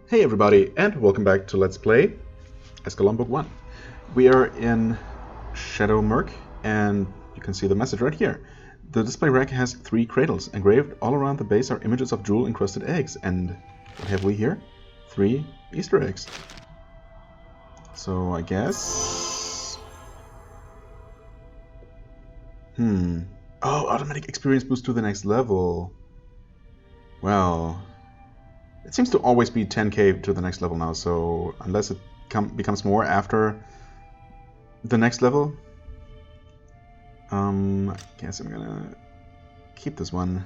Hey everybody, and welcome back to Let's Play Eschalon Book 1. We are in Shadow Murk, and you can see the message right here. The display rack has 3 cradles. Engraved all around the base are images of jewel-encrusted eggs. And what have we here? 3 Easter eggs. So I guess... Oh, automatic experience boost to the next level. Well... It seems to always be 10k to the next level now, so unless it becomes more after the next level, I guess I'm gonna keep this one.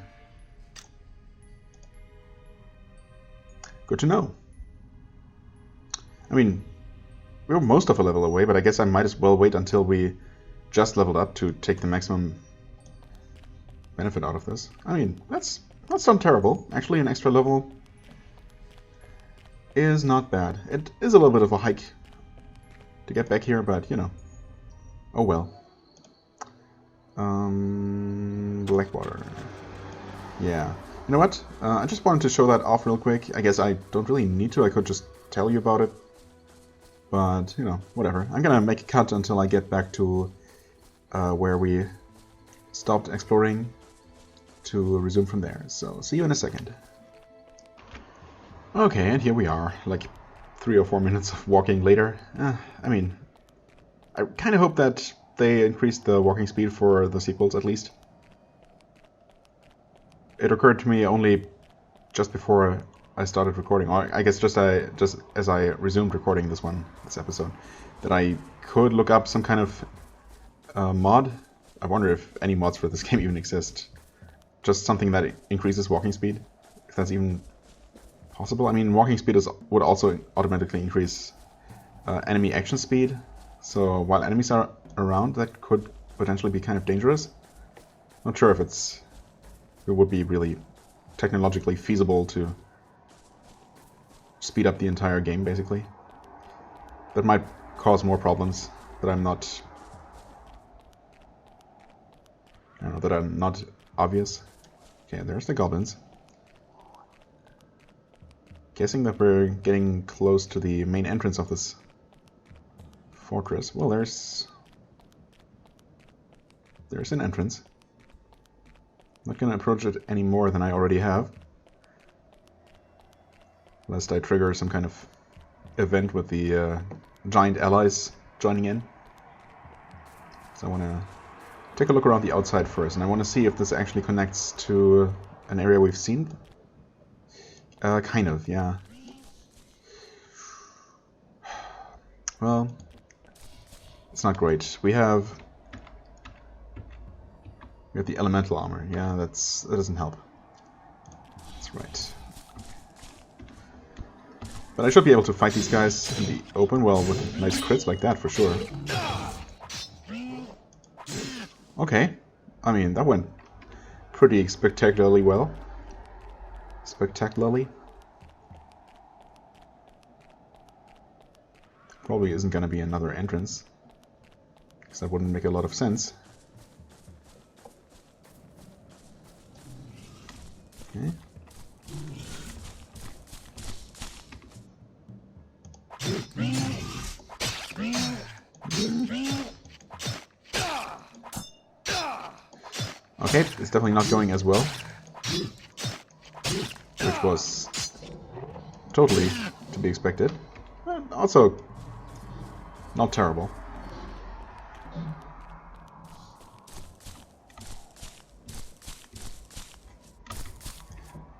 Good to know. I mean, we're most of a level away, but I guess I might as well wait until we just leveled up to take the maximum benefit out of this. I mean, that's not so terrible. Actually, an extra level is not bad. It is a little bit of a hike to get back here, but you know, oh well. Blackwater. Yeah. You know what? I just wanted to show that off real quick. I guess I don't really need to. I could just tell you about it. But, you know, whatever. I'm gonna make a cut until I get back to where we stopped exploring to resume from there. So, see you in a second. Okay, and here we are, like 3 or 4 minutes of walking later. I mean, I kind of hope that they increased the walking speed for the sequels at least. It occurred to me only just before I started recording, or I guess just as I resumed recording this episode, that I could look up some kind of mod. I wonder if any mods for this game even exist. Just something that increases walking speed, if that's even possible. I mean, walking speed would also automatically increase enemy action speed, so while enemies are around, that could potentially be kind of dangerous. Not sure if it would be really technologically feasible to speed up the entire game, basically. That might cause more problems that I'm not... I don't know, that are not obvious. Okay, there's the goblins. Guessing that we're getting close to the main entrance of this fortress. Well, there's an entrance. Not gonna approach it any more than I already have, lest I trigger some kind of event with the giant allies joining in. So I want to take a look around the outside first, and I want to see if this actually connects to an area we've seen. Kind of, yeah. Well, it's not great. We have the elemental armor. Yeah, that doesn't help. That's right. But I should be able to fight these guys in the open, well, with nice crits like that, for sure. Okay. I mean, that went pretty spectacularly well. Spectacularly. Probably isn't going to be another entrance, because that wouldn't make a lot of sense. Okay. Okay, it's definitely not going as well. Which was totally to be expected. Also, not terrible.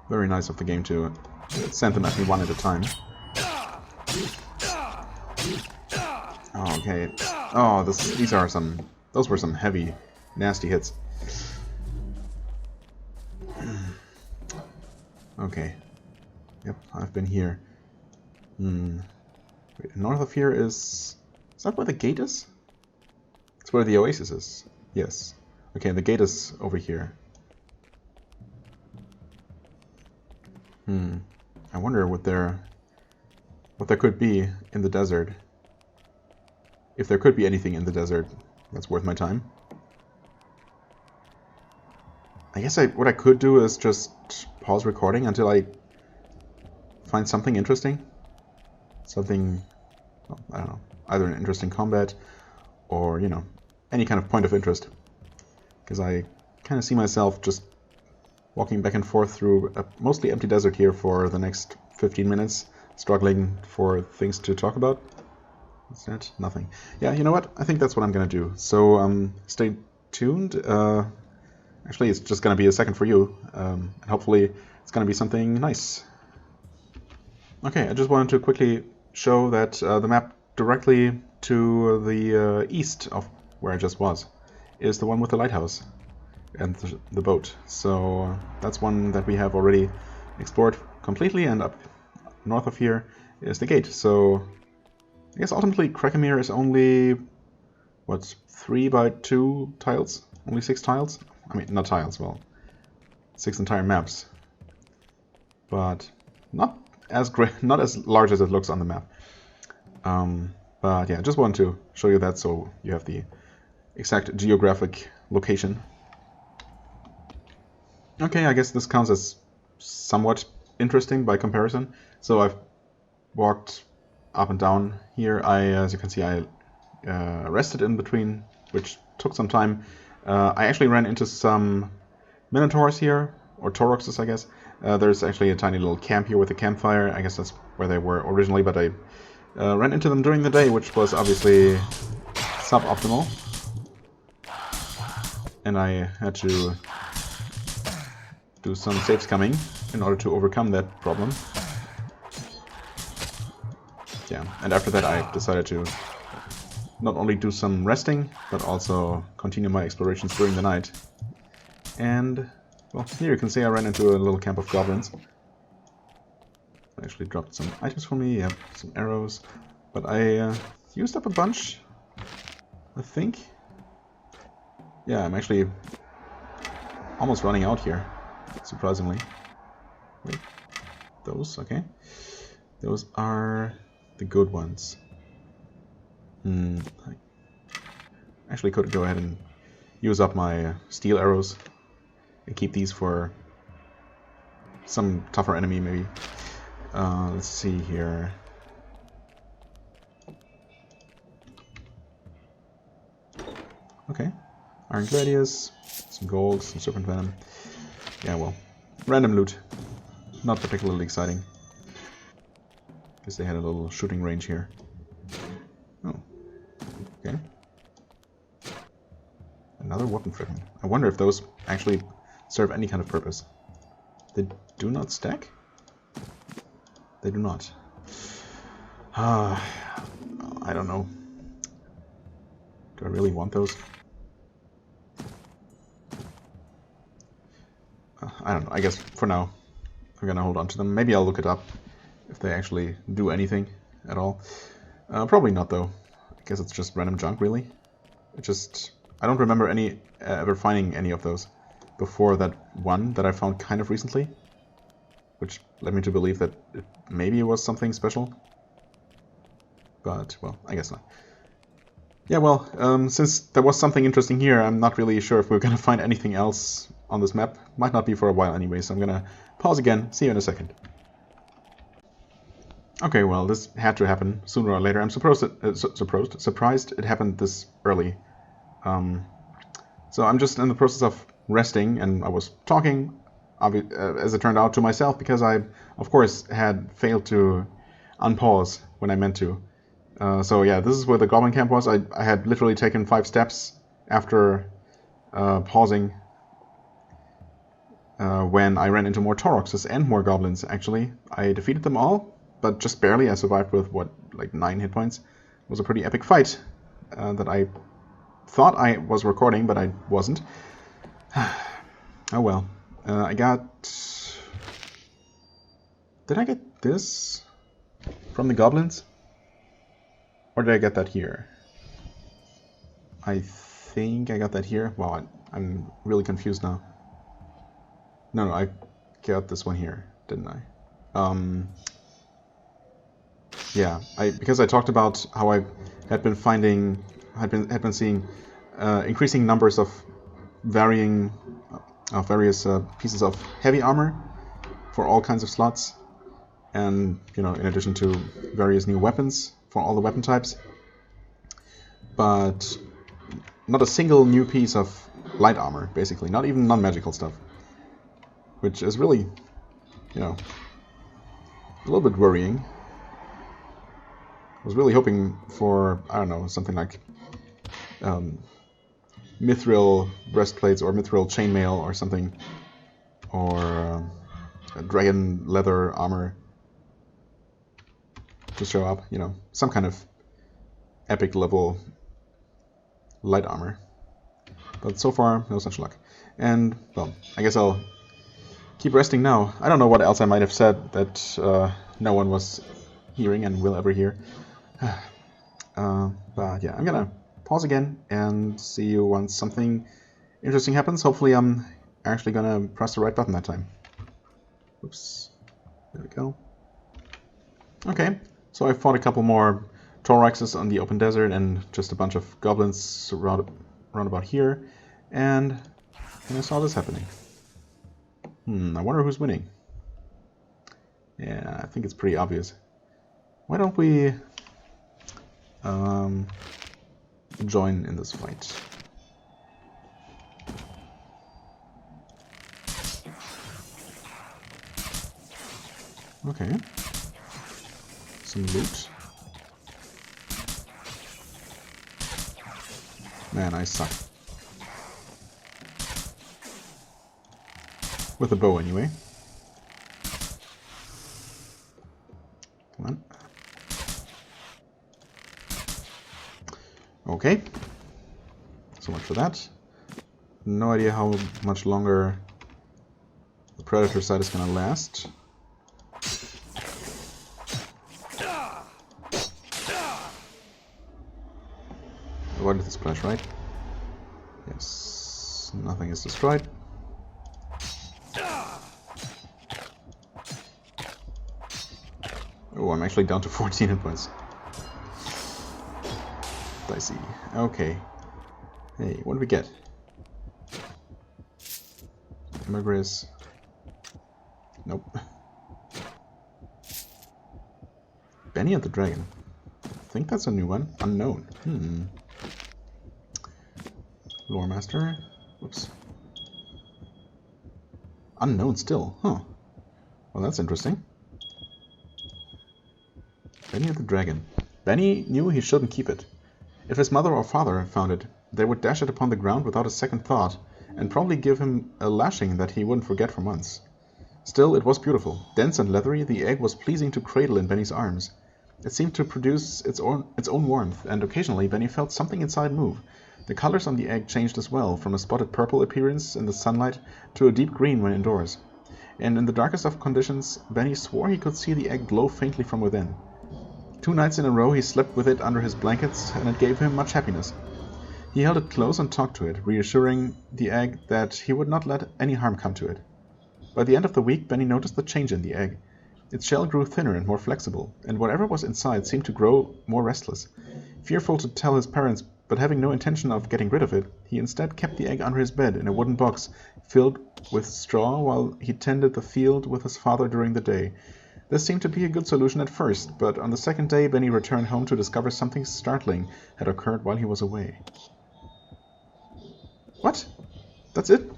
Very nice of the game to send them at me one at a time. Oh, okay. Oh, those were some heavy, nasty hits. Okay. Yep, I've been here. Wait, north of here is that where the gate is? It's where the oasis is. Yes. Okay, the gate is over here. I wonder what there could be in the desert. If there could be anything in the desert that's worth my time. I guess what I could do is just pause recording until I find something interesting. something, well, I don't know, either an interesting combat or, you know, any kind of point of interest. Because I kind of see myself just walking back and forth through a mostly empty desert here for the next 15 minutes, struggling for things to talk about. What's that? Nothing. Yeah, you know what? I think that's what I'm gonna do. So stay tuned. Actually, it's just gonna be a second for you, and hopefully it's gonna be something nice. Okay, I just wanted to quickly show that the map directly to the east of where I just was is the one with the lighthouse and the boat. So that's one that we have already explored completely, and up north of here is the gate. So I guess ultimately Krakemir is only, what, 3 by 2 tiles? Only 6 tiles? I mean, not tiles, well, 6 entire maps. But not as great, not as large as it looks on the map. But yeah, just wanted to show you that so you have the exact geographic location. Okay, I guess this counts as somewhat interesting by comparison. So I've walked up and down here. As you can see, I rested in between, which took some time. I actually ran into some Minotaurs here, or Tauroxes, I guess. There's actually a tiny little camp here with a campfire. I guess that's where they were originally, but I ran into them during the day, which was obviously suboptimal. And I had to do some save scumming in order to overcome that problem. Yeah, and after that I decided to not only do some resting, but also continue my explorations during the night. And, well, here you can see I ran into a little camp of goblins. I actually dropped some items for me, yeah, some arrows. But I used up a bunch, I think. Yeah, I'm actually almost running out here, surprisingly. Wait, those, okay. Those are the good ones. I actually could go ahead and use up my steel arrows and keep these for some tougher enemy, maybe. Let's see here. Okay. Iron Gladius, some gold, some serpent venom. Yeah, well, random loot. Not particularly exciting. Guess they had a little shooting range here. Oh. Okay. Another weapon fragment. I wonder if those actually serve any kind of purpose. They do not stack? They do not. I don't know. Do I really want those? I don't know. I guess for now I'm gonna hold on to them. Maybe I'll look it up if they actually do anything at all. Probably not though. I guess it's just random junk, really. I don't remember ever finding any of those before that one that I found kind of recently, which led me to believe that maybe it was something special. But, well, I guess not. Yeah, well, since there was something interesting here, I'm not really sure if we're gonna find anything else on this map. Might not be for a while anyway, so I'm gonna pause again. See you in a second. Okay, well, this had to happen sooner or later. I'm surprised it happened this early. So I'm just in the process of resting, and I was talking, as it turned out, to myself, because I, of course, had failed to unpause when I meant to. So yeah, this is where the goblin camp was. I had literally taken 5 steps after pausing when I ran into more Tauroxes and more goblins, actually. I defeated them all, but just barely. I survived with, what, like 9 hit points. It was a pretty epic fight that I thought I was recording, but I wasn't. Oh well. I got... Did I get this from the goblins? Or did I get that here? I think I got that here. Wow, I'm really confused now. No, I got this one here, didn't I? Yeah, because I talked about how I had been finding, had been seeing increasing numbers of various pieces of heavy armor for all kinds of slots. and in addition to various new weapons for all the weapon types, but not a single new piece of light armor, basically, not even non-magical stuff, which is really, a little bit worrying. I was really hoping for, I don't know, something like mithril breastplates or mithril chainmail or something, or a dragon leather armor to show up, some kind of epic level light armor. But so far, no such luck. And, well, I guess I'll keep resting now. I don't know what else I might have said that no one was hearing and will ever hear. But yeah, I'm gonna pause again and see you once something interesting happens. Hopefully I'm actually gonna press the right button that time. Oops. There we go. Okay, so I fought a couple more Thoraxes on the open desert and just a bunch of goblins around about here, and I saw this happening. I wonder who's winning. Yeah, I think it's pretty obvious. Why don't we join in this fight? Okay. Some loot. Man, I suck. With a bow, anyway. Come on. Okay. So much for that. No idea how much longer the Predator side is gonna last. Avoided the splash, right? Yes. Nothing is destroyed. Oh, I'm actually down to 14 hit points. Dicey. Okay. Hey, what do we get? Immigrants. Nope. Benny and the Dragon. I think that's a new one. Unknown. Lore Master. Whoops. Unknown still. Huh. Well, that's interesting. Benny and the Dragon. Benny knew he shouldn't keep it. If his mother or father found it, they would dash it upon the ground without a second thought, and probably give him a lashing that he wouldn't forget for months. Still, it was beautiful. Dense and leathery, the egg was pleasing to cradle in Benny's arms. It seemed to produce its own warmth, and occasionally Benny felt something inside move. The colors on the egg changed as well, from a spotted purple appearance in the sunlight to a deep green when indoors. And in the darkest of conditions, Benny swore he could see the egg glow faintly from within. 2 nights in a row he slept with it under his blankets, and it gave him much happiness. He held it close and talked to it, reassuring the egg that he would not let any harm come to it. By the end of the week, Benny noticed the change in the egg. Its shell grew thinner and more flexible, and whatever was inside seemed to grow more restless. Fearful to tell his parents, but having no intention of getting rid of it, he instead kept the egg under his bed in a wooden box filled with straw while he tended the field with his father during the day. This seemed to be a good solution at first, but on the second day Benny returned home to discover something startling had occurred while he was away. What? That's it?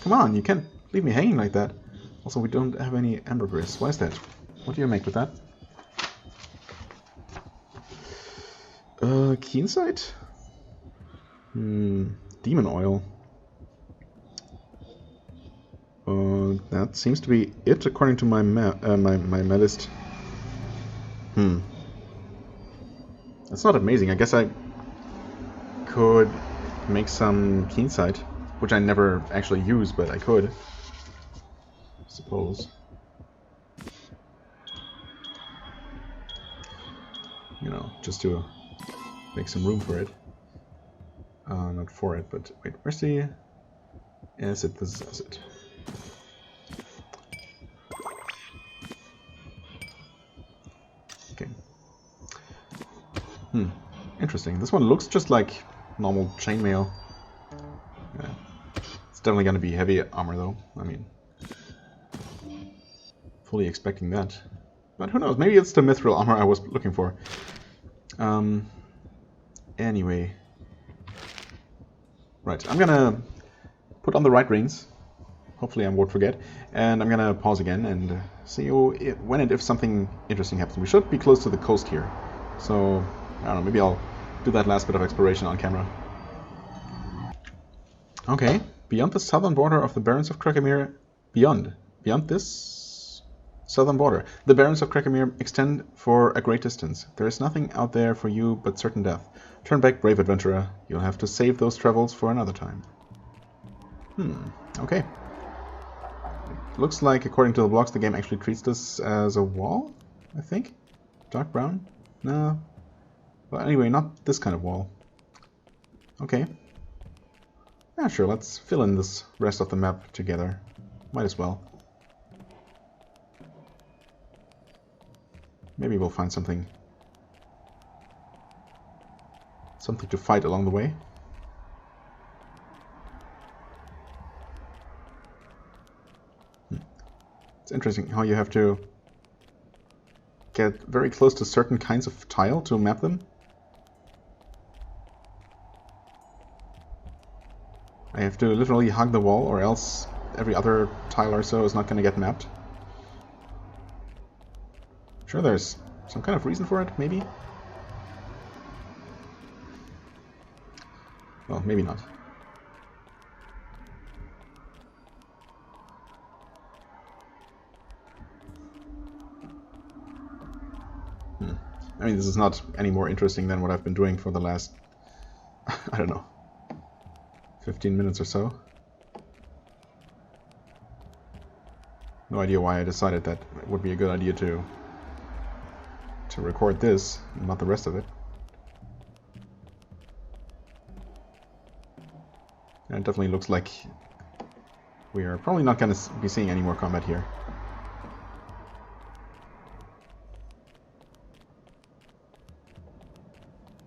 Come on, you can't leave me hanging like that. Also, we don't have any ambergris. Why is that? What do you make with that? Keen sight? Demon oil. That seems to be it according to my my list. That's not amazing. I guess I could make some keen sight, which I never actually use, but I could. I suppose. Just to make some room for it. Not for it, but wait, where's the acid? This is acid. Okay. Interesting. This one looks just like normal chainmail. Yeah. It's definitely going to be heavy armor, though. I mean, fully expecting that. But who knows? Maybe it's the mithril armor I was looking for. Anyway. Right, I'm gonna put on the right rings. Hopefully I won't forget. And I'm gonna pause again and see when and if something interesting happens. We should be close to the coast here. So, I don't know, maybe I'll do that last bit of exploration on camera. Okay, beyond the southern border of the Barrens of Krakemir, beyond this southern border, the Barrens of Krakemir extend for a great distance. There is nothing out there for you but certain death. Turn back, brave adventurer. You'll have to save those travels for another time. Okay. Looks like, according to the blogs, the game actually treats this as a wall, I think? Dark brown? No. Well, anyway, not this kind of wall. Okay. Yeah, sure, let's fill in this rest of the map together. Might as well. Maybe we'll find something to fight along the way. It's interesting how you have to get very close to certain kinds of tile to map them. I have to literally hug the wall, or else every other tile or so is not going to get mapped. Sure, there's some kind of reason for it, maybe? Well, maybe not. I mean, this is not any more interesting than what I've been doing for the last, I don't know, 15 minutes or so. No idea why I decided that it would be a good idea to record this, not the rest of it. And it definitely looks like we are probably not going to be seeing any more combat here.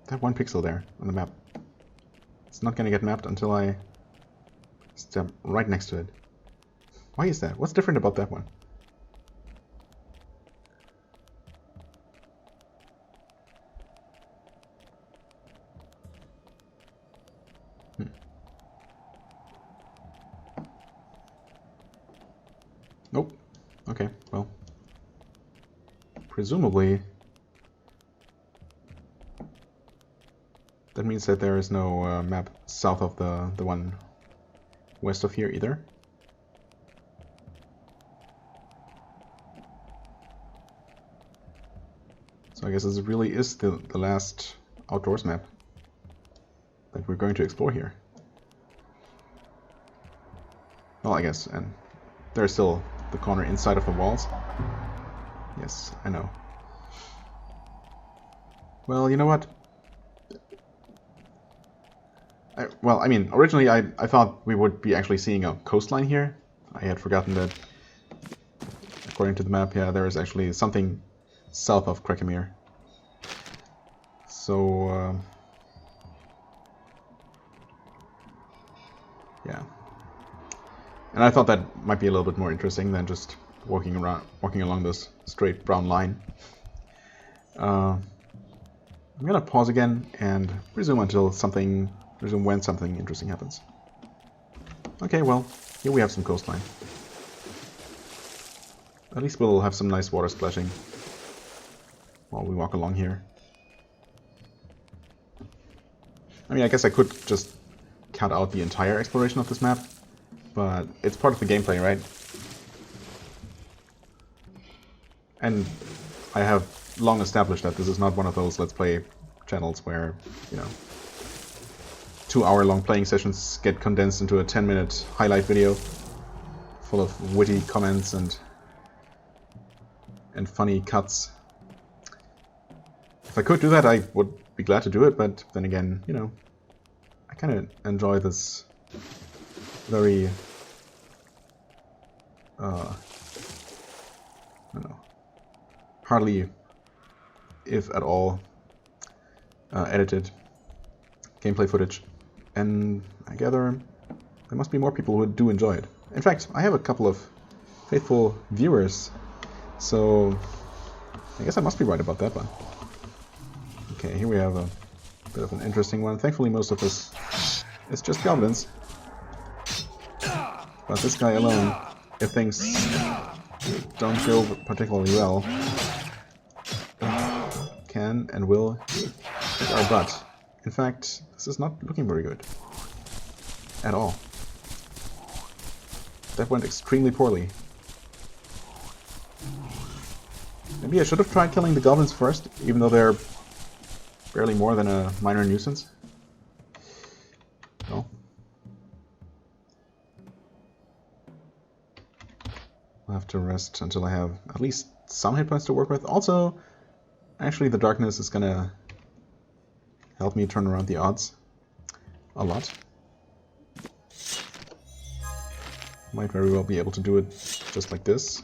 That one pixel there on the map. It's not going to get mapped until I step right next to it. Why is that? What's different about that one? Nope. Okay, well. Presumably that means that there is no map south of the one west of here either. So I guess this really is the last outdoors map that we're going to explore here. Well, I guess, and there's still the corner inside of the walls. Yes, I know. Well, you know what? I mean, originally I thought we would be actually seeing a coastline here. I had forgotten that, according to the map, yeah, there is actually something south of Krakemir. So, yeah. And I thought that might be a little bit more interesting than just walking along this straight brown line. I'm gonna pause again and resume when something interesting happens. Okay, well, here we have some coastline. At least we'll have some nice water splashing while we walk along here. I mean, I guess I could just cut out the entire exploration of this map, but it's part of the gameplay, right? And I have long established that this is not one of those Let's Play channels where, you know, 2-hour-long playing sessions get condensed into a 10-minute highlight video full of witty comments and funny cuts. If I could do that, I would be glad to do it, but then again, you know, I kind of enjoy this very, I don't know, hardly, if at all, edited gameplay footage. And I gather there must be more people who do enjoy it. In fact, I have a couple of faithful viewers, so I guess I must be right about that one. Okay, here we have a bit of an interesting one. Thankfully most of this is just goblins. But this guy alone, if things don't go particularly well, can and will kick our butt. In fact, this is not looking very good. At all. That went extremely poorly. Maybe I should have tried killing the goblins first, even though they're barely more than a minor nuisance. No. I'll have to rest until I have at least some hit points to work with. Also, actually the darkness is gonna help me turn around the odds a lot. Might very well be able to do it just like this.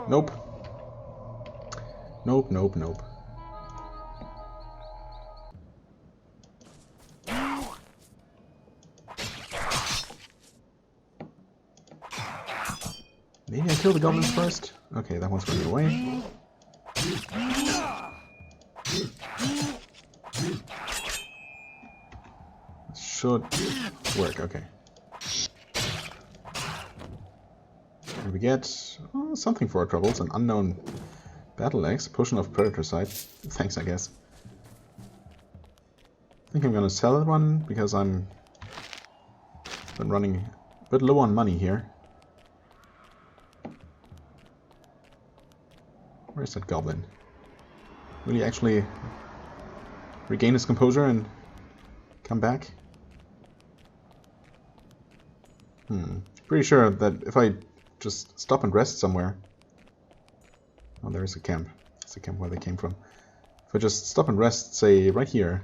Nope. Nope, nope, nope. Maybe I kill the goblins first? Okay, that one's running away. Should work, okay. And we get something for our troubles, an unknown battle axe, potion of predatorcide. Thanks, I guess. I think I'm gonna sell that one because I'm been running a bit low on money here. Where's that goblin? Will he actually regain his composure and come back? Pretty sure that if I just stop and rest somewhere... Oh, there is a camp. It's a camp where they came from. If I just stop and rest, say, right here,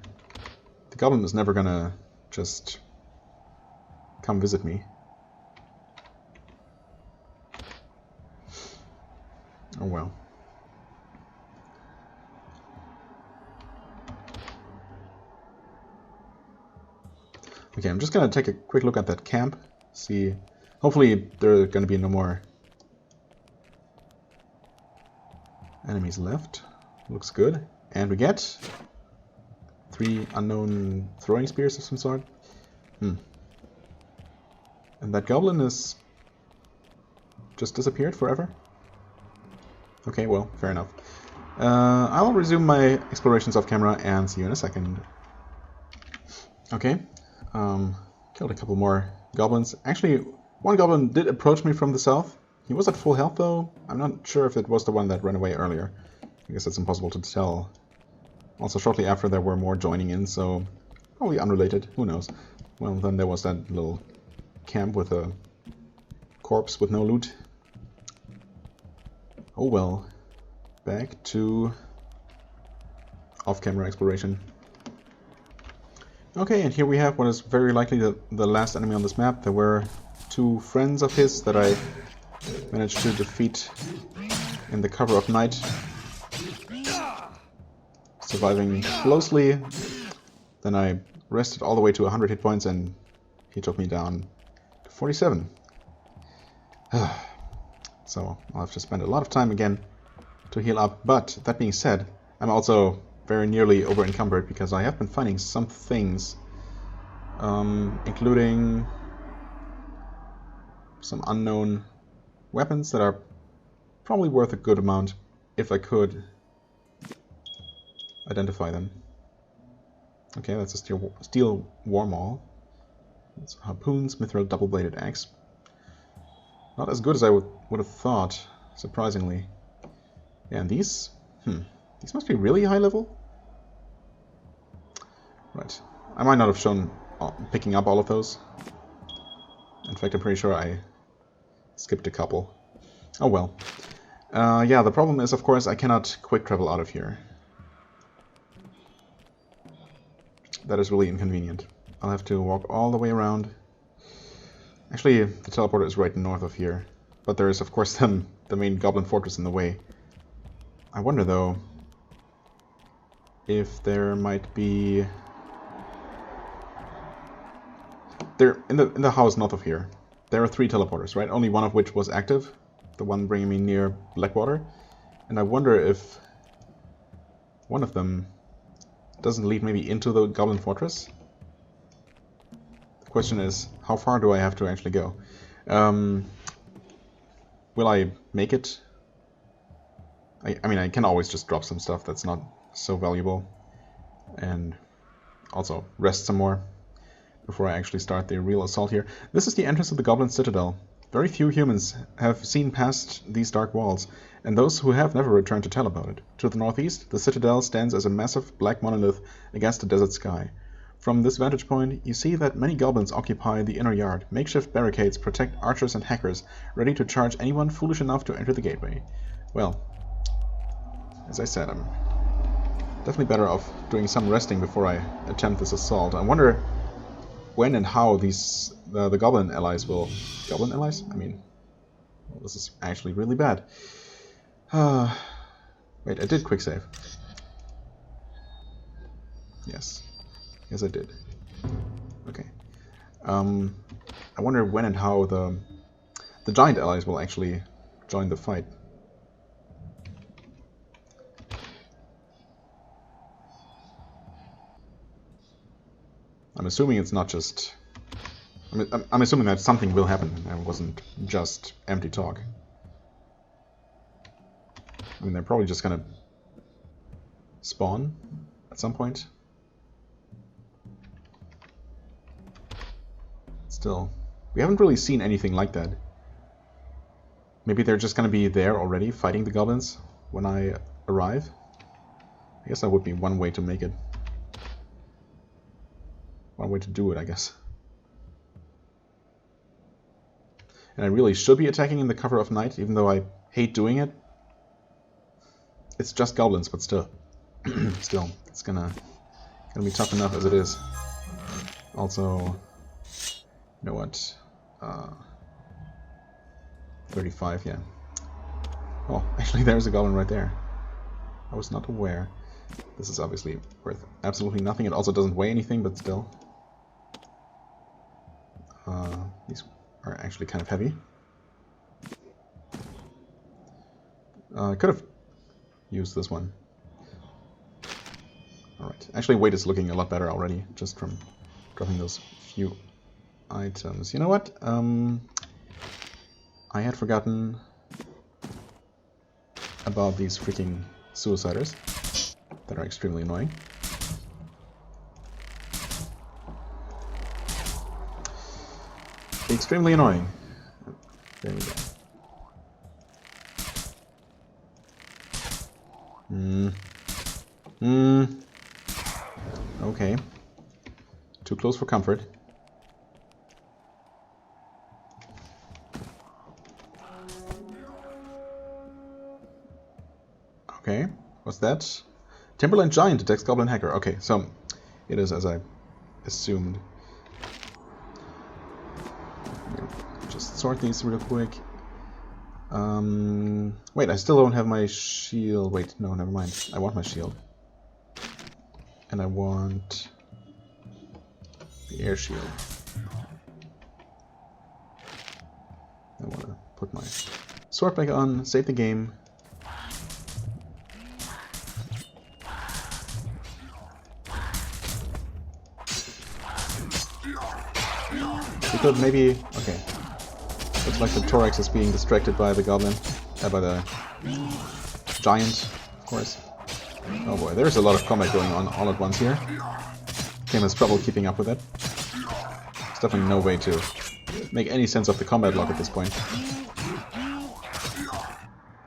the goblin is never gonna just come visit me. Oh well. Okay, I'm just gonna take a quick look at that camp. See, hopefully there are gonna be no more enemies left. Looks good. And we get 3 unknown throwing spears of some sort. And that goblin is just disappeared forever? Okay, well, fair enough. I'll resume my explorations off camera and see you in a second. Okay. Killed a couple more goblins. Actually, one goblin did approach me from the south. He was at full health though. I'm not sure if it was the one that ran away earlier. I guess it's impossible to tell. Also, shortly after there were more joining in, so probably unrelated. Who knows? Well, then there was that little camp with a corpse with no loot. Oh well. Back to off-camera exploration. Okay, and here we have what is very likely the last enemy on this map. There were 2 friends of his that I managed to defeat in the cover of night. Surviving closely. Then I rested all the way to 100 hit points and he took me down to 47. So I'll have to spend a lot of time again to heal up. But that being said, I'm also very nearly over encumbered because I have been finding some things, including some unknown weapons that are probably worth a good amount if I could identify them. Okay, that's a steel war maul. It's a harpoon, mithril, double-bladed axe. Not as good as I would have thought, surprisingly. Yeah, and these? These must be really high level? Right. I might not have shown picking up all of those. In fact, I'm pretty sure I skipped a couple. Oh well. Yeah, the problem is, of course, I cannot quick travel out of here. That is really inconvenient. I'll have to walk all the way around. Actually, the teleporter is right north of here. But there is, of course, the main goblin fortress in the way. I wonder, though, if there might be... There, in the house north of here, there are 3 teleporters, right? Only one of which was active, the one bringing me near Blackwater. And I wonder if one of them doesn't lead maybe into the Goblin Fortress. The question is, how far do I have to actually go? Will I make it? I mean, I can always just drop some stuff that's not so valuable. And also rest some more before I actually start the real assault here. This is the entrance of the Goblin Citadel. Very few humans have seen past these dark walls, and those who have never returned to tell about it. To the northeast, the Citadel stands as a massive black monolith against the desert sky. From this vantage point, you see that many goblins occupy the inner yard. Makeshift barricades protect archers and hackers, ready to charge anyone foolish enough to enter the gateway. Well, as I said, I'm definitely better off doing some resting before I attempt this assault. I wonder when and how these the Goblin allies will... Goblin allies? I mean, well, this is actually really bad. Wait, I did quick save. Yes. Yes, I did. Okay. I wonder when and how the giant allies will actually join the fight. I'm assuming it's not just... I'm assuming that something will happen and it wasn't just empty talk. I mean, they're probably just gonna spawn at some point. Still, we haven't really seen anything like that. Maybe they're just gonna be there already, fighting the goblins when I arrive? I guess that would be one way to make it. One way to do it, I guess. And I really should be attacking in the cover of night, even though I hate doing it. It's just goblins, but still. Still, it's gonna be tough enough as it is. Also, you know what? 35, yeah. Oh, actually there's a goblin right there. I was not aware. This is obviously worth absolutely nothing. It also doesn't weigh anything, but still. These are actually kind of heavy. I could have used this one. Alright. Actually, weight is looking a lot better already, just from dropping those few items. You know what? I had forgotten about these freaking suiciders that are extremely annoying. Extremely annoying. There we go. Okay. Too close for comfort. Okay. What's that? Timberland Giant attacks Goblin Hacker. Okay, so it is as I assumed. Just sort these real quick. Wait, I still don't have my shield. Wait, no, never mind. I want my shield. And I want the air shield. I want to put my sword back on, save the game. We could maybe... okay. Looks like the Thorax is being distracted by the goblin. By the giant, of course. Oh boy, there's a lot of combat going on all at once here. Game has trouble keeping up with it. There's definitely no way to make any sense of the combat log at this point.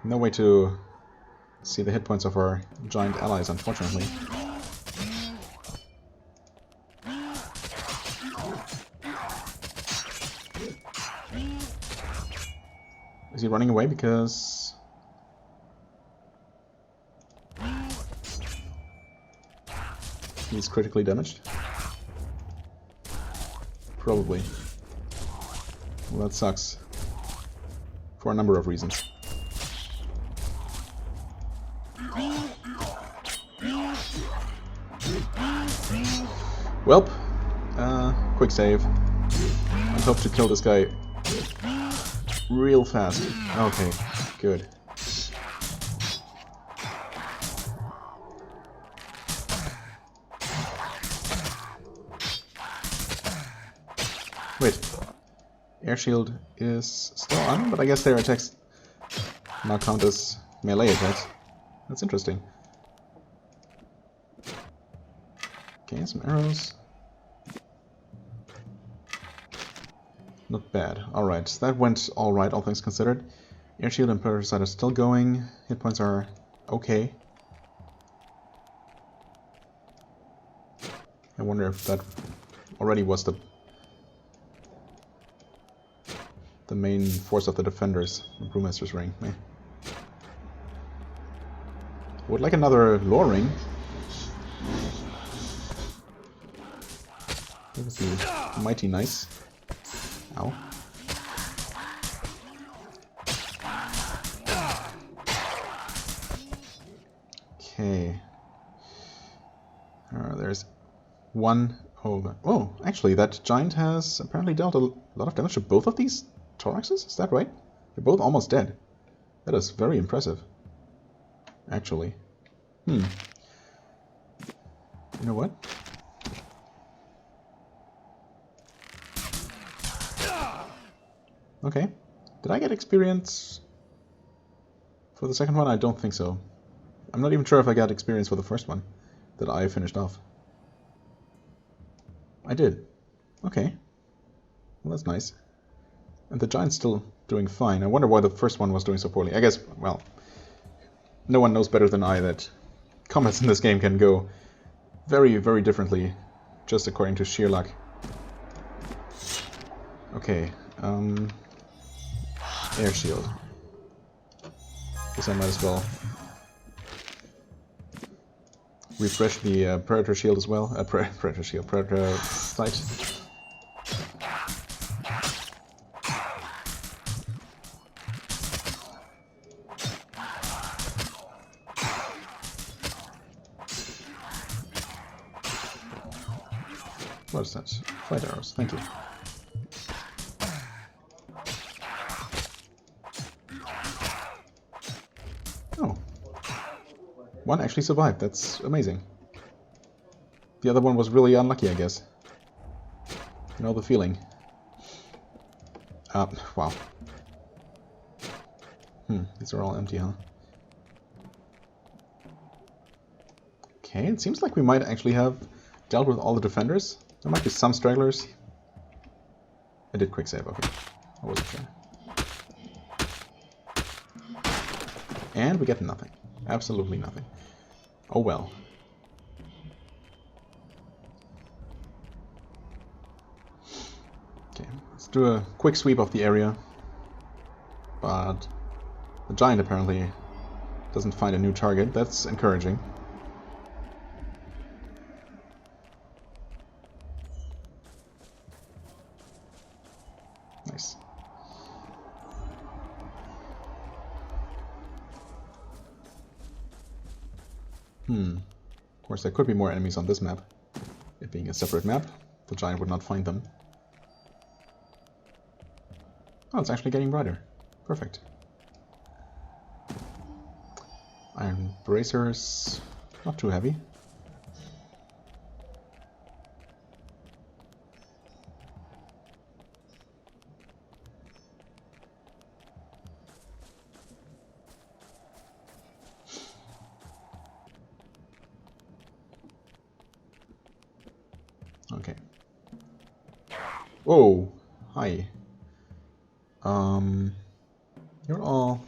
No way to see the hit points of our giant allies, unfortunately. Is he running away because... he's critically damaged? Probably. Well, that sucks. For a number of reasons. Welp. Quick save. I hope to kill this guy real fast. Okay, good. Wait. Air shield is still on, but I guess their attacks now count as melee attacks. That's interesting. Okay, some arrows. Not bad. Alright, that went alright, all things considered. Air shield and predator sight are still going. Hit points are okay. I wonder if that already was the main force of the defenders. The Brewmaster's Ring. Eh. Would like another lore ring. That would be mighty nice. Ow. Okay. There's one. Oh, actually, that giant has apparently dealt a lot of damage to both of these thoraxes. Is that right? They're both almost dead. That is very impressive. Actually. You know what? Okay. Did I get experience for the second one? I don't think so. I'm not even sure if I got experience for the first one that I finished off. I did. Okay. Well, that's nice. And the giant's still doing fine. I wonder why the first one was doing so poorly. I guess, well, no one knows better than I that combats in this game can go very, very differently, just according to sheer luck. Okay, air shield. Guess I might as well refresh the predator shield as well. Predator shield, predator sight. What is that? Flight arrows, thank you. Oh. One actually survived, that's amazing. The other one was really unlucky, I guess. You know the feeling. Wow. These are all empty, huh? Okay, it seems like we might actually have dealt with all the defenders. There might be some stragglers. I did quick save, okay. I wasn't sure. And we get nothing. Absolutely nothing. Oh well. Okay, let's do a quick sweep of the area. But the giant apparently doesn't find a new target. That's encouraging. Nice. Of course, there could be more enemies on this map. It being a separate map, the giant would not find them. Oh, it's actually getting brighter. Perfect. Iron bracers, not too heavy. Okay. Whoa, hi. You're all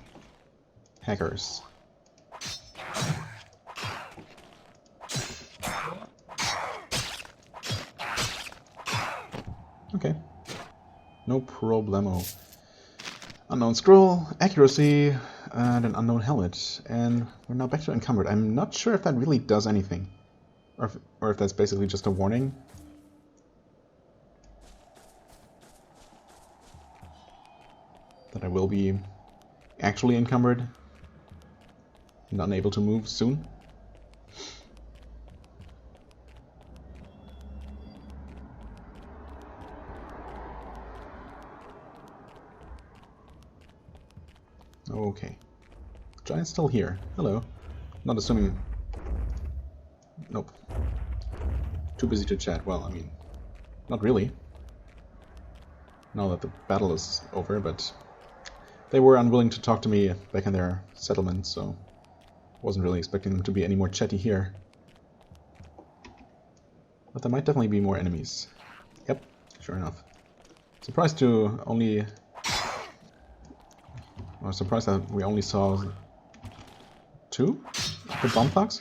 hackers. Okay. No problemo. Unknown scroll, accuracy, and an unknown helmet. And we're now back to encumbered. I'm not sure if that really does anything. Or if that's basically just a warning. That I will be actually encumbered and unable to move soon. Okay. Giant's still here. Hello. Not assuming... Nope. Too busy to chat. Well, I mean, not really. Now that the battle is over, but they were unwilling to talk to me back in their settlement, so wasn't really expecting them to be any more chatty here. But there might definitely be more enemies. Yep, sure enough. Surprised to only... I was surprised that we only saw 2 of the bomb thugs.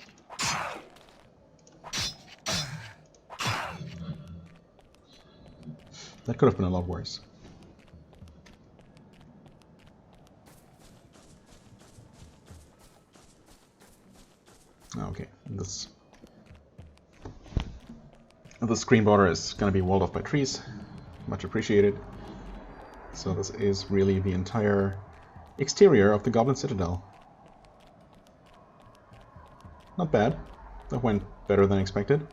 That could have been a lot worse. Okay, this the screen border is going to be walled off by trees. Much appreciated. So this is really the entire exterior of the Goblin Citadel. Not bad. That went better than expected.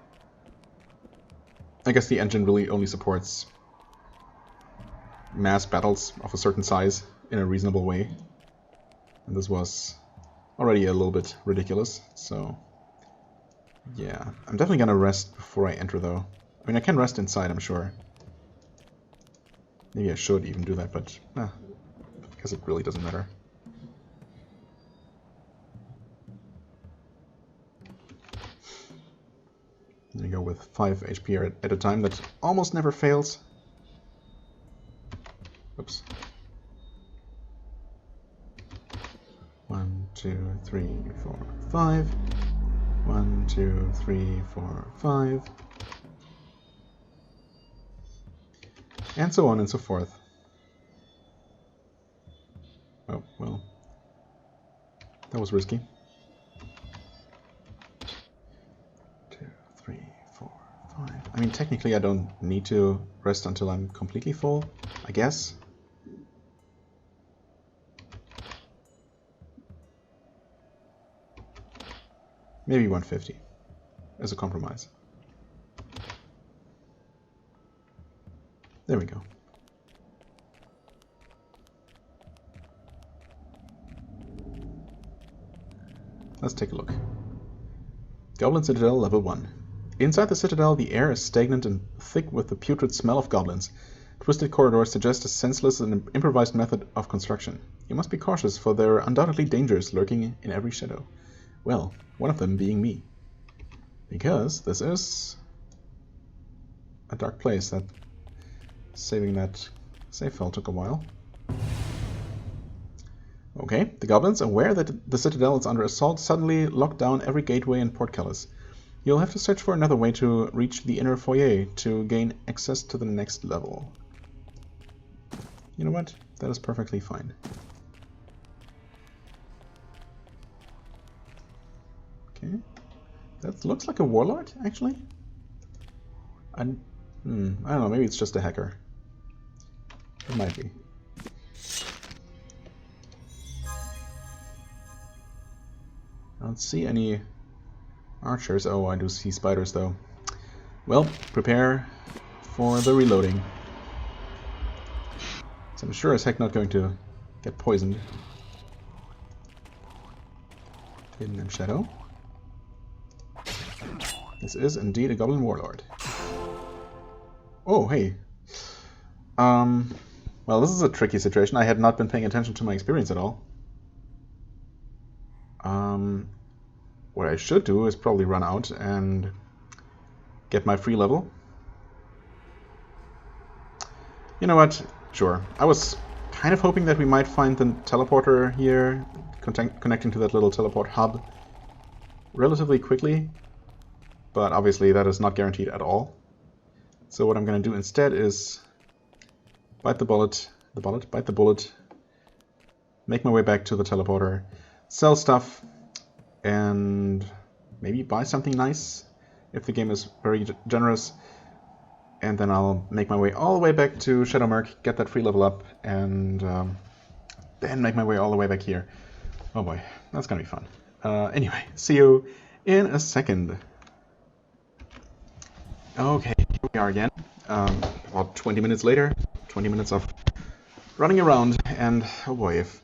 I guess the engine really only supports mass battles of a certain size in a reasonable way. And this was already a little bit ridiculous, so yeah. I'm definitely gonna rest before I enter though. I mean, I can rest inside, I'm sure. Maybe I should even do that, but I guess it really doesn't matter. There you go, with 5 HP at a time. That almost never fails. Oops. 1, 2, 3, 4, 5. 1, 2, 3, 4, 5. And so on and so forth. Oh, well. That was risky. 2, 3, 4, 5. I mean, technically I don't need to rest until I'm completely full, I guess. Maybe 150 as a compromise. There we go. Let's take a look. Goblin Citadel Level 1. Inside the Citadel, the air is stagnant and thick with the putrid smell of goblins. Twisted corridors suggest a senseless and improvised method of construction. You must be cautious, for there are undoubtedly dangers lurking in every shadow. Well, one of them being me. Because this is a dark place. That saving that save file took a while. Okay, the goblins, aware that the Citadel is under assault, suddenly lock down every gateway and portcullis. You'll have to search for another way to reach the inner foyer to gain access to the next level. You know what? That is perfectly fine. Okay. That looks like a warlord, actually. I don't know, maybe it's just a hacker. It might be. I don't see any archers. Oh, I do see spiders, though. Well, prepare for the reloading. So I'm sure as heck not going to get poisoned. Hidden in shadow. This is indeed a goblin warlord. Oh, hey. Well, this is a tricky situation. I had not been paying attention to my experience at all. What I should do is probably run out and get my free level. You know what? Sure. I was kind of hoping that we might find the teleporter here, connecting to that little teleport hub relatively quickly, but obviously that is not guaranteed at all. So what I'm going to do instead is bite the bullet, make my way back to the teleporter, sell stuff, and maybe buy something nice if the game is very generous, and then I'll make my way all the way back to Shadowmark, get that free level up, and then make my way all the way back here. Oh boy, that's gonna be fun. Anyway, see you in a second. Okay, here we are again. About 20 minutes later, 20 minutes of running around, and oh boy, if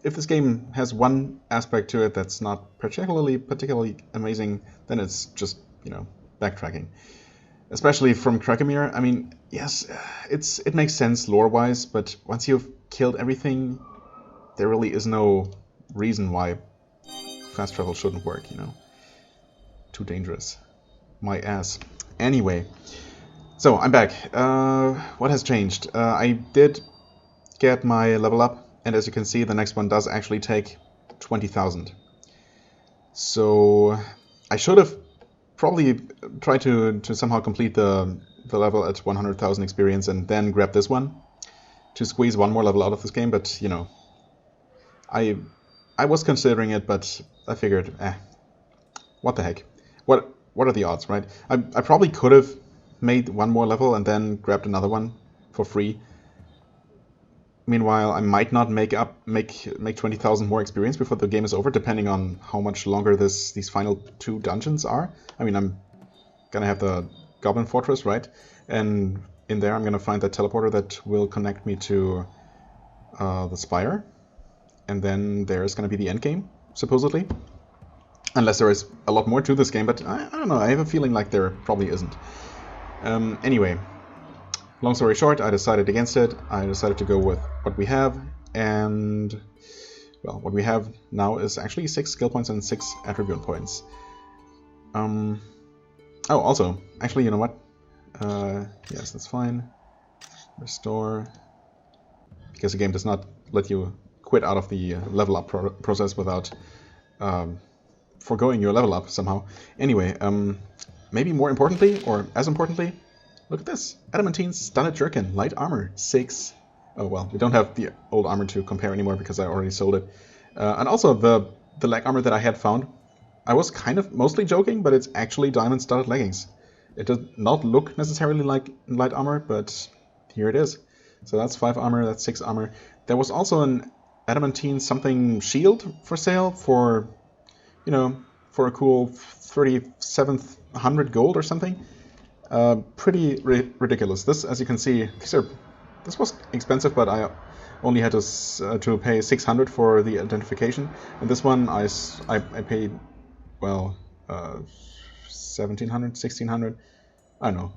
if this game has one aspect to it that's not particularly amazing, then it's just, backtracking. Especially from Krakemir. I mean, yes, it makes sense lore-wise, but once you've killed everything, there really is no reason why fast travel shouldn't work, Too dangerous. My ass. Anyway, so I'm back. What has changed? I did get my level up, and as you can see, the next one does actually take 20,000. So I should have probably tried to somehow complete the level at 100,000 experience and then grab this one to squeeze one more level out of this game, but I was considering it, but I figured, what the heck? What are the odds, right? I probably could have made one more level and then grabbed another one for free. Meanwhile, I might not make 20,000 more experience before the game is over, depending on how much longer these final 2 dungeons are. I mean, I'm gonna have the Goblin Fortress, right? And in there, I'm gonna find that teleporter that will connect me to the Spire, and then there's gonna be the end game, supposedly. Unless there is a lot more to this game, but I don't know. I have a feeling like there probably isn't. Anyway. Long story short, I decided against it. I decided to go with what we have, and, well, what we have now is actually 6 skill points and 6 attribute points. Oh, also, actually, you know what? Yes, that's fine. Restore. Because the game does not let you quit out of the level up process without foregoing your level up somehow. Anyway, maybe more importantly, or as importantly, look at this. Adamantine Studded Jerkin, light armor, 6. Oh, well, we don't have the old armor to compare anymore because I already sold it. And also the leg armor that I had found, I was kind of mostly joking, but it's actually diamond studded leggings. It does not look necessarily like light armor, but here it is. So that's 5 armor, that's 6 armor. There was also an adamantine something shield for sale for, for a cool 3,700 gold or something. Pretty ridiculous. This, as you can see, this was expensive, but I only had to pay 600 for the identification. And this one I paid, well, 1,700, 1,600, I don't know,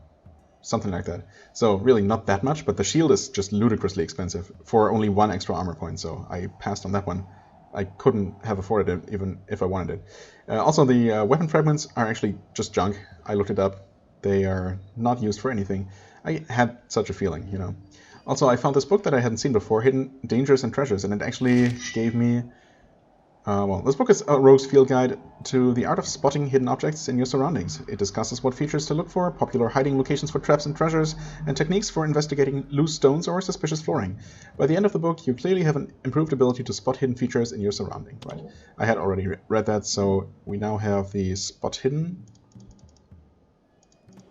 something like that. So really not that much, but the shield is just ludicrously expensive for only 1 extra armor point. So I passed on that one. I couldn't have afforded it even if I wanted it. Also, the weapon fragments are actually just junk. I looked it up. They are not used for anything. I had such a feeling, Also, I found this book that I hadn't seen before, Hidden Dangers and Treasures, and it actually gave me... well, this book is a rogue's field guide to the art of spotting hidden objects in your surroundings. It discusses what features to look for, popular hiding locations for traps and treasures, and techniques for investigating loose stones or suspicious flooring. By the end of the book, you clearly have an improved ability to spot hidden features in your surrounding. Right? I had already read that, so we now have the Spot Hidden...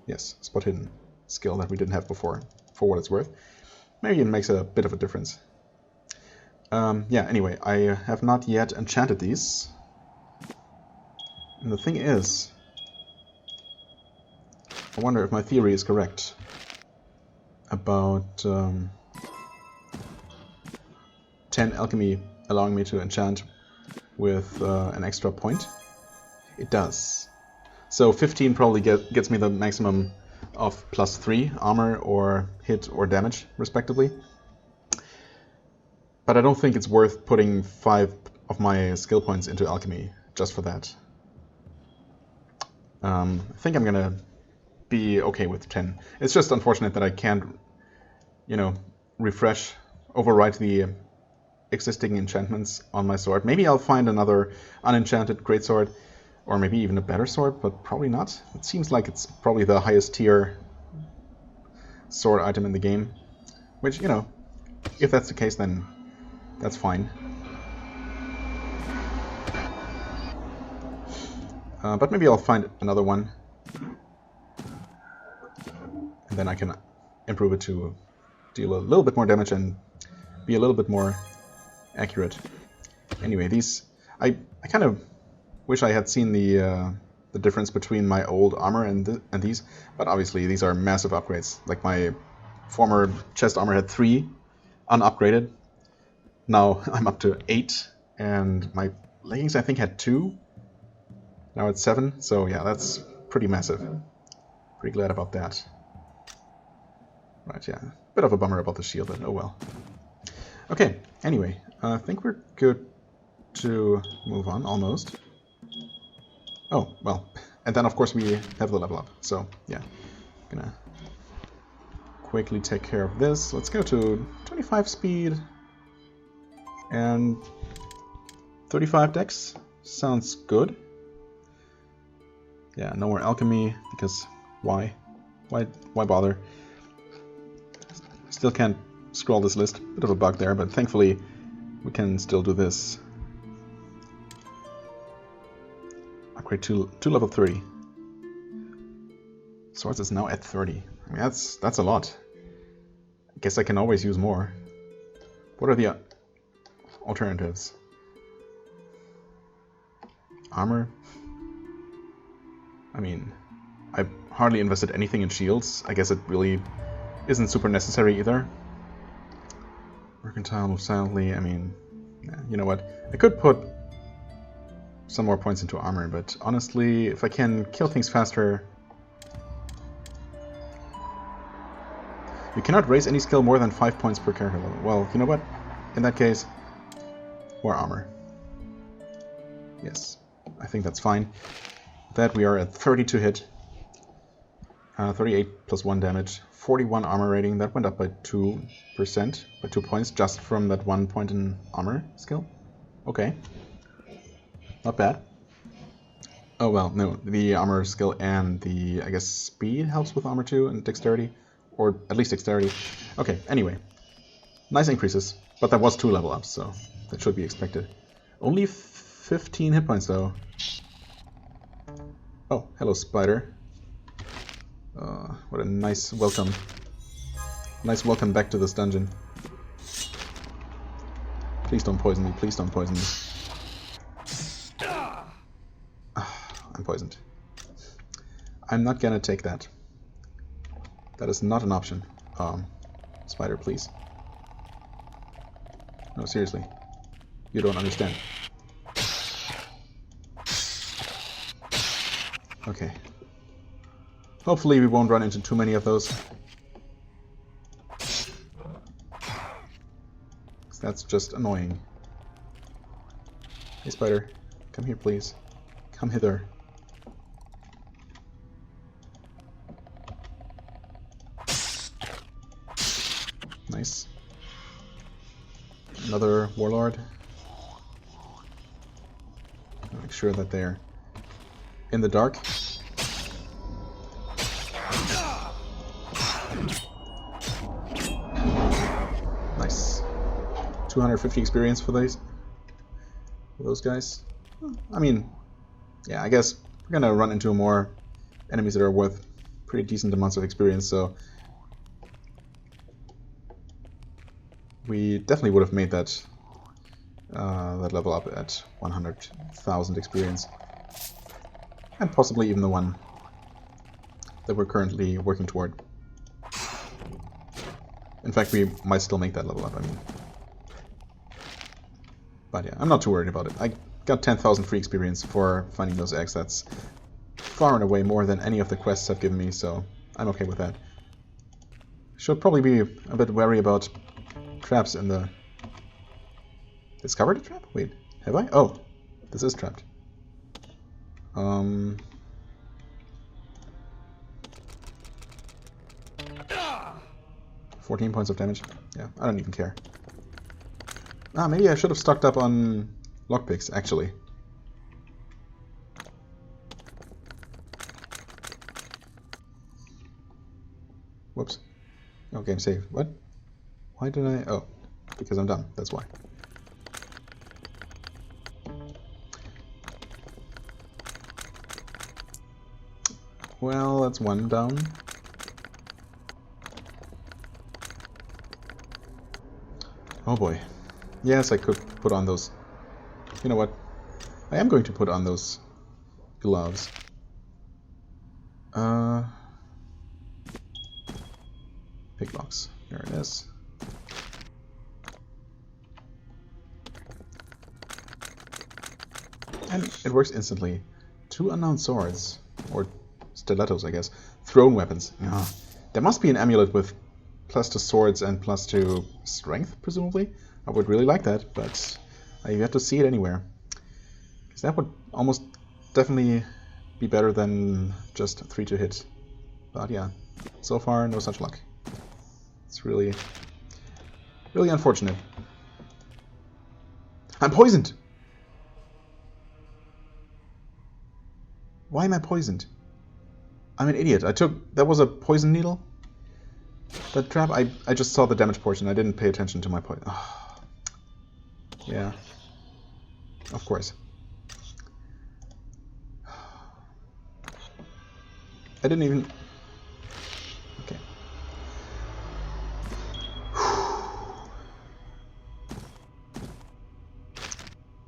Yes, Spot Hidden skill that we didn't have before, for what it's worth. Maybe it makes a bit of a difference. Yeah, anyway, I have not yet enchanted these. And the thing is, I wonder if my theory is correct about 10 alchemy allowing me to enchant with an extra point. It does. So 15 probably gets me the maximum of +3 armor or hit or damage, respectively. But I don't think it's worth putting 5 of my skill points into alchemy just for that. I think I'm gonna be okay with 10. It's just unfortunate that I can't, overwrite the existing enchantments on my sword. Maybe I'll find another unenchanted greatsword, or maybe even a better sword, but probably not. It seems like it's probably the highest tier sword item in the game. Which, if that's the case, then that's fine. But maybe I'll find another one. And then I can improve it to deal a little bit more damage and be a little bit more accurate. Anyway, these... I kind of wish I had seen the difference between my old armor and these, but obviously these are massive upgrades. Like my former chest armor had 3 unupgraded. now I'm up to 8, and my leggings I think had 2. Now it's 7, so yeah, that's pretty massive. Pretty glad about that. Right, yeah. Bit of a bummer about the shield, but oh well. Okay, anyway, I think we're good to move on, almost. Oh, well. And then, of course, we have the level up. So, yeah. Gonna quickly take care of this. Let's go to 25 speed and 35 dex. Sounds good. Yeah, no more alchemy, because why? Why bother? Still can't scroll this list. Bit of a bug there, but thankfully we can still do this. Upgrade to level 30. Swords is now at 30. I mean, that's a lot. I guess I can always use more. What are the alternatives? Armor? I mean, I hardly invested anything in shields. I guess it really isn't super necessary either. Mercantile, move silently. I mean, yeah, you know what? I could put some more points into armor, but honestly, if I can kill things faster... You cannot raise any skill more than 5 points per character level. Well, you know what? In that case, more armor. Yes, I think that's fine. With that, we are at 32 hit. 38 plus 1 damage. 41 armor rating. That went up by 2%, by 2 points, just from that 1 point in armor skill. Okay. Not bad. Oh well, no, the armor skill and the, I guess, speed helps with armor too, and dexterity. Or at least dexterity. Okay, anyway. Nice increases, but that was 2 level ups, so that should be expected. Only 15 hit points though. Oh, hello spider. What a nice welcome. Nice welcome back to this dungeon. Please don't poison me, please don't poison me. I'm poisoned. I'm not gonna take that. That is not an option. Spider, please. No, seriously. You don't understand. Okay. Hopefully we won't run into too many of those. That's just annoying. Hey spider, come here please. Come hither. Nice. Another warlord. Make sure that they're in the dark. Nice. 250 experience for those guys. I mean, yeah, I guess we're gonna run into more enemies that are worth pretty decent amounts of experience, so we definitely would have made that that level up at 100,000 experience, and possibly even the one that we're currently working toward. In fact, we might still make that level up, I mean. But yeah, I'm not too worried about it. I got 10,000 free experience for finding those eggs. That's far and away more than any of the quests have given me, so I'm okay with that. Should probably be a bit wary about traps in the... Discovered a trap? Wait, have I? Oh, this is trapped. 14 points of damage. Yeah, I don't even care. Ah, maybe I should have stocked up on lockpicks, actually. Whoops. Oh, game save. What? Why did I... Oh, because I'm dumb. That's why. Well, that's one down. Oh boy. Yes, I could put on those... You know what? I am going to put on those gloves. Picklocks. There it is. And it works instantly. 2 unknown swords. Or stilettos, I guess. Thrown weapons. Yeah. There must be an amulet with +2 swords and +2 strength, presumably. I would really like that, but I've yet to see it anywhere. Because that would almost definitely be better than just 3 to hit. But yeah, so far no such luck. It's really, really unfortunate. I'm poisoned! Why am I poisoned? I'm an idiot. That was a poison needle? That trap? I just saw the damage portion. I didn't pay attention to my poison. Oh. Yeah. Of course. I didn't even... Okay.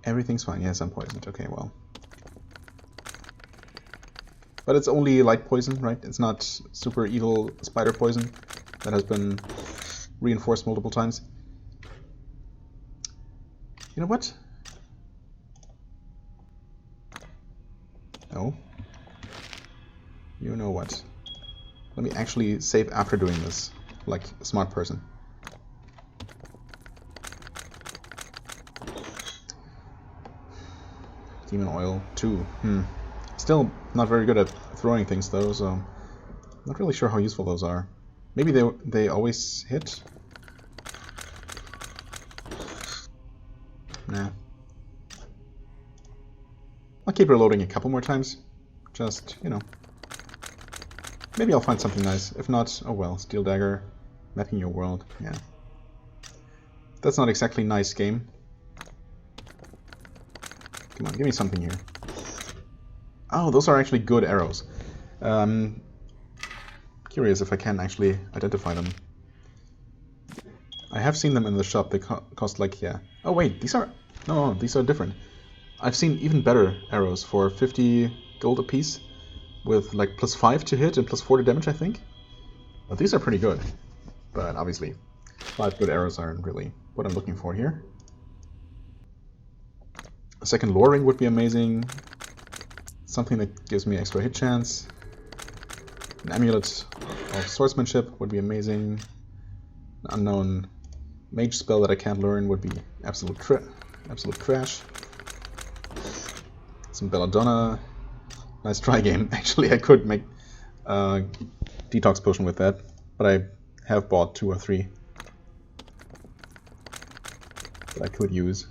Everything's fine. Yes, I'm poisoned. Okay, well. But it's only light poison, right? It's not super evil spider poison that has been reinforced multiple times. You know what? No. You know what? Let me actually save after doing this, like a smart person. Demon oil 2. Still not very good at throwing things though, so not really sure how useful those are. Maybe they always hit? Nah. I'll keep reloading a couple more times. Just, you know. Maybe I'll find something nice. If not, oh well. Steel dagger, mapping your world. Yeah. That's not exactly nice game. Come on, give me something here. Oh, those are actually good arrows. Curious if I can actually identify them. I have seen them in the shop. They cost like, yeah. Oh wait, these are... No, these are different. I've seen even better arrows for 50 gold apiece with like +5 to hit and +4 to damage, I think. But these are pretty good. But obviously, 5 good arrows aren't really what I'm looking for here. A second lore ring would be amazing. Something that gives me extra hit chance. An amulet of swordsmanship would be amazing. An unknown mage spell that I can't learn would be absolute trash. Some belladonna. Nice try game. Actually, I could make a detox potion with that, but I have bought 2 or 3 that I could use.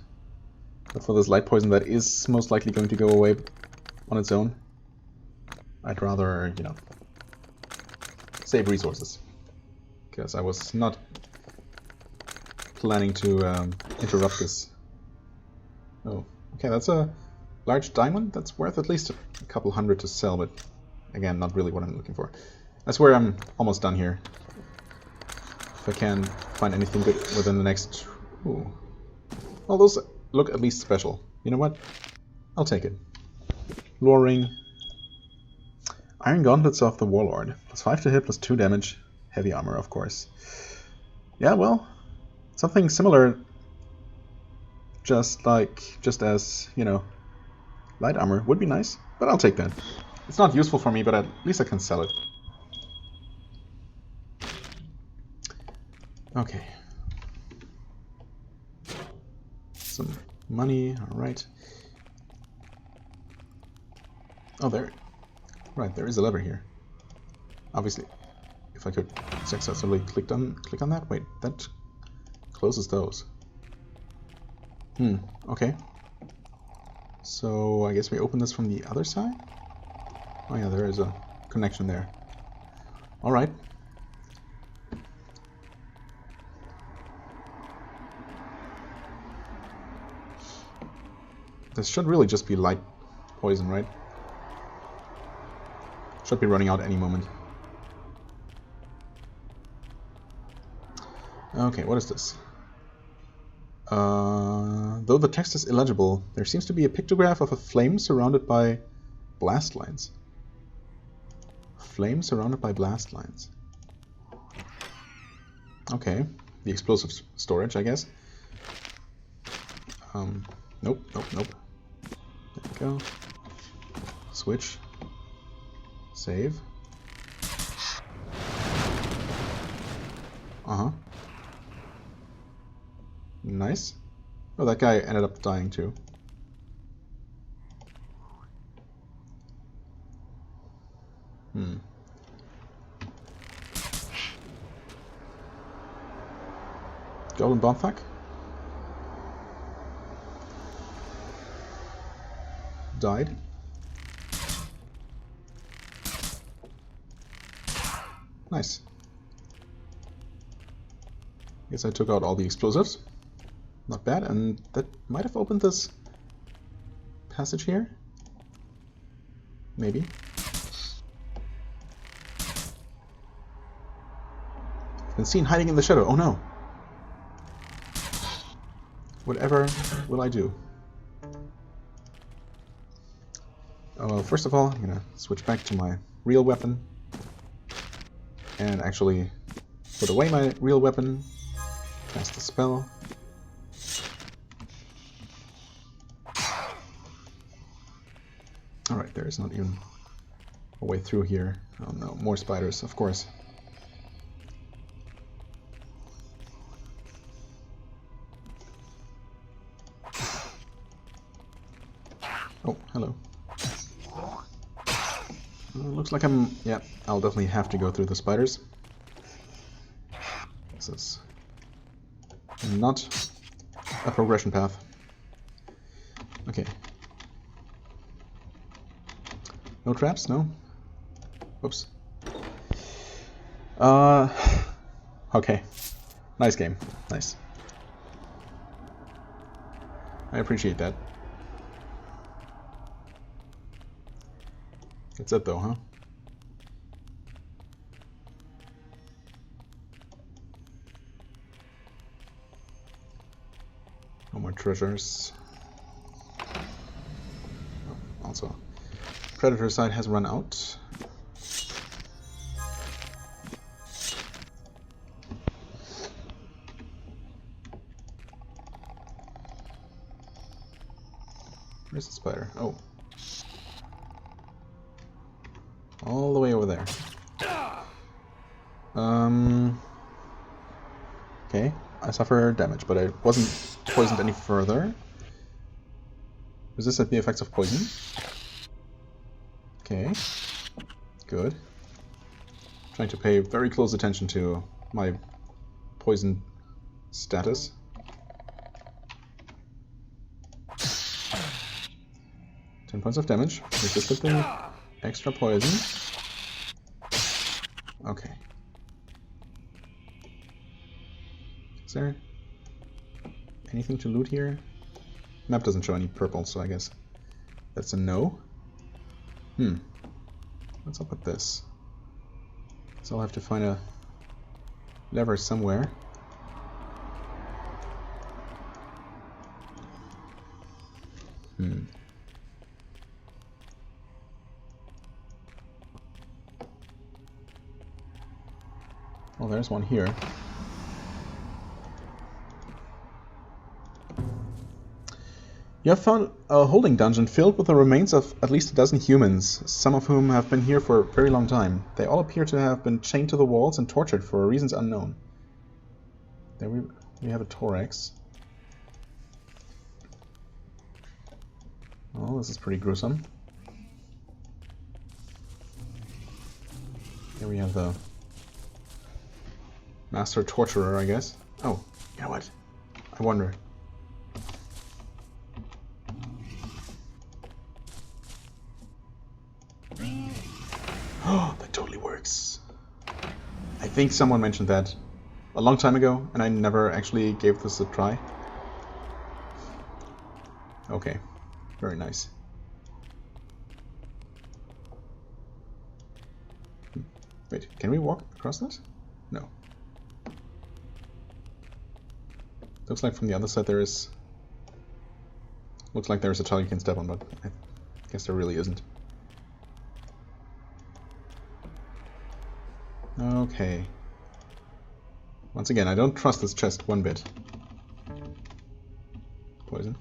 But for this light poison that is most likely going to go away on its own, I'd rather, you know, save resources. Because I was not planning to interrupt this. Oh, okay, that's a large diamond. That's worth at least a couple hundred to sell, but again, not really what I'm looking for. I swear I'm almost done here. If I can find anything good within the next... Ooh. Well, those look at least special. You know what? I'll take it. Lore ring. Iron gauntlets of the warlord. +5 to hit, +2 damage. Heavy armor, of course. Yeah, well, something similar. Just as, you know, light armor would be nice, but I'll take that. It's not useful for me, but at least I can sell it. Okay. Some money, alright. Oh, there. Right, there is a lever here. Obviously, if I could successfully click on that. Wait, that closes those. Okay. So I guess we open this from the other side? Oh yeah, there is a connection there. Alright. This should really just be light poison, right? Should be running out any moment. Okay, what is this? Though the text is illegible, there seems to be a pictograph of a flame surrounded by blast lines. Flame surrounded by blast lines. Okay, the explosive storage, I guess. Nope. go. Switch. Save. Uh-huh. Nice. Oh, that guy ended up dying too. Goblin Bombfuck? Died. Nice. Guess I took out all the explosives. Not bad, and that might have opened this passage here. Maybe. I've been seen hiding in the shadow. Oh no. Whatever will I do? Oh, well, first of all, I'm gonna switch back to my real weapon. And actually put away my real weapon. Cast the spell. Alright, there is not even a way through here. Oh no, more spiders, of course. Oh, hello. Looks like yeah, I'll definitely have to go through the spiders. This is not a progression path. Okay. No traps? No? Whoops. Okay. Nice game. Nice. I appreciate that. That's it though, huh? No more treasures. Oh, also, Predator side has run out. Where's the spider? Oh. All the way over there. Okay, I suffer damage, but I wasn't poisoned any further. Resisted the effects of poison. Okay, good. Trying to pay very close attention to my poison status. Ten points of damage. Resisted the extra poison. Okay. Is there anything to loot here? Map doesn't show any purple, so I guess that's a no. What's up with this? So I'll have to find a lever somewhere. Well, there's one here. You have found a holding dungeon filled with the remains of at least a dozen humans, some of whom have been here for a very long time. They all appear to have been chained to the walls and tortured for reasons unknown. There we have a thorax. Oh, this is pretty gruesome. Here we have the Master Torturer, I guess. Oh, you know what? I wonder. Oh, that totally works. I think someone mentioned that a long time ago, and I never actually gave this a try. Okay, very nice. Wait, can we walk across this? No. Looks like from the other side there is... Looks like there's a tile you can step on, but I guess there really isn't. Okay. Once again, I don't trust this chest one bit. Poison.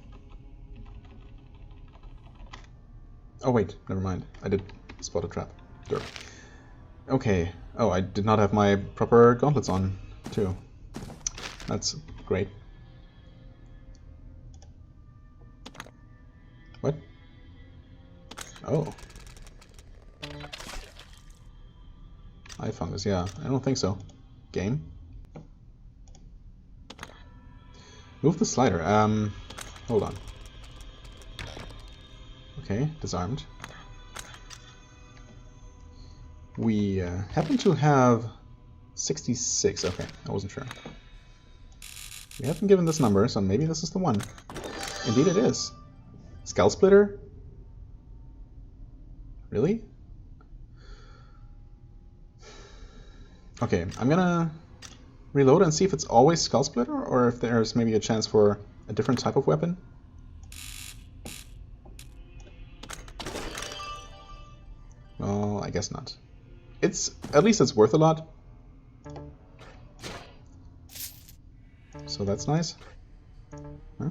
Oh wait, never mind. I did spot a trap. Derp. Okay. Oh, I did not have my proper gauntlets on, too. That's great. What? Oh. Eye fungus, yeah. I don't think so. Game? Move the slider. Hold on. Okay, disarmed. We happen to have 66. Okay, I wasn't sure. We haven't given this number, so maybe this is the one. Indeed it is. Skull Splitter? Really? Okay, I'm gonna reload and see if it's always Skull Splitter, or if there's maybe a chance for a different type of weapon. Well, I guess not. At least it's worth a lot. So that's nice. Huh?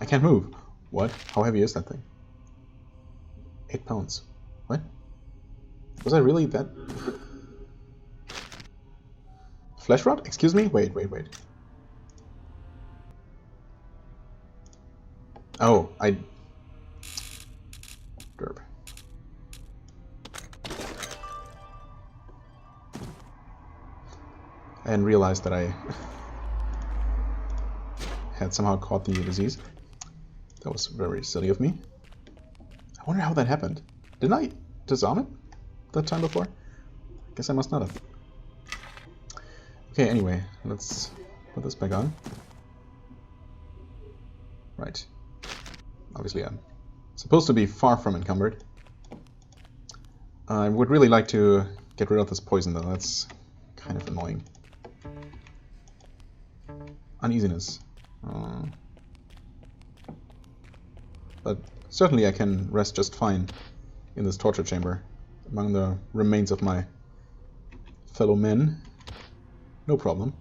I can't move. What? How heavy is that thing? 8 pounds. What? Was I really that... Flesh rot? Excuse me? Wait. Oh, Derp. I hadn't realized that I had somehow caught the disease. That was very silly of me. I wonder how that happened. Didn't I disarm it that time before? I guess I must not have. Okay, anyway, let's put this back on. Right. Obviously, I'm supposed to be far from encumbered. I would really like to get rid of this poison, though. That's kind of annoying. Uneasiness. But certainly I can rest just fine in this torture chamber among the remains of my fellow men. No problem.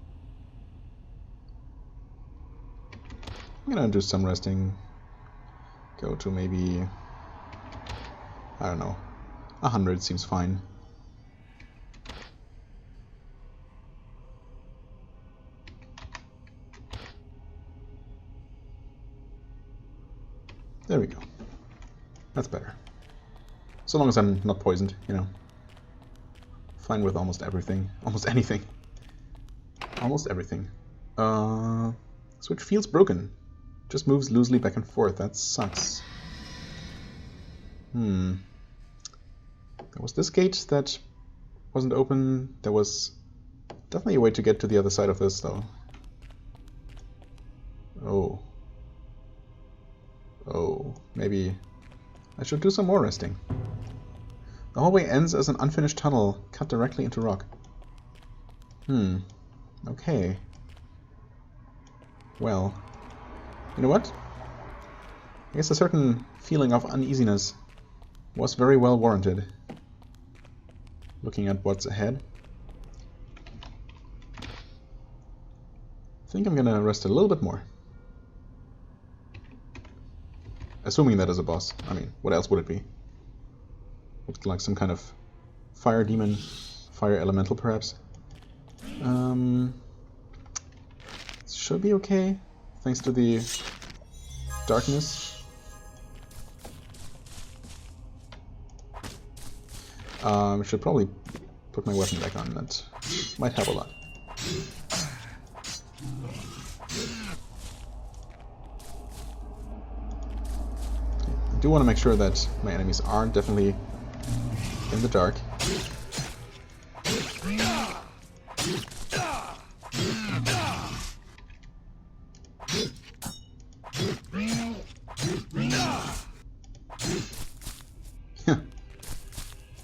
I'm gonna do some resting. Go to maybe, I don't know, 100 seems fine. There we go. That's better. So long as I'm not poisoned, you know. Fine with almost everything. Almost anything. Almost everything. Switch feels broken. Just moves loosely back and forth. That sucks. There was this gate that wasn't open. There was definitely a way to get to the other side of this, though. Oh, maybe I should do some more resting. The hallway ends as an unfinished tunnel cut directly into rock. Okay. Well, you know what? I guess a certain feeling of uneasiness was very well warranted. Looking at what's ahead. I think I'm gonna rest a little bit more. Assuming that is a boss. I mean, what else would it be? Looks like some kind of fire demon, fire elemental perhaps. Should be okay, thanks to the darkness. Should probably put my weapon back on. That might help a lot. I do want to make sure that my enemies are definitely in the dark.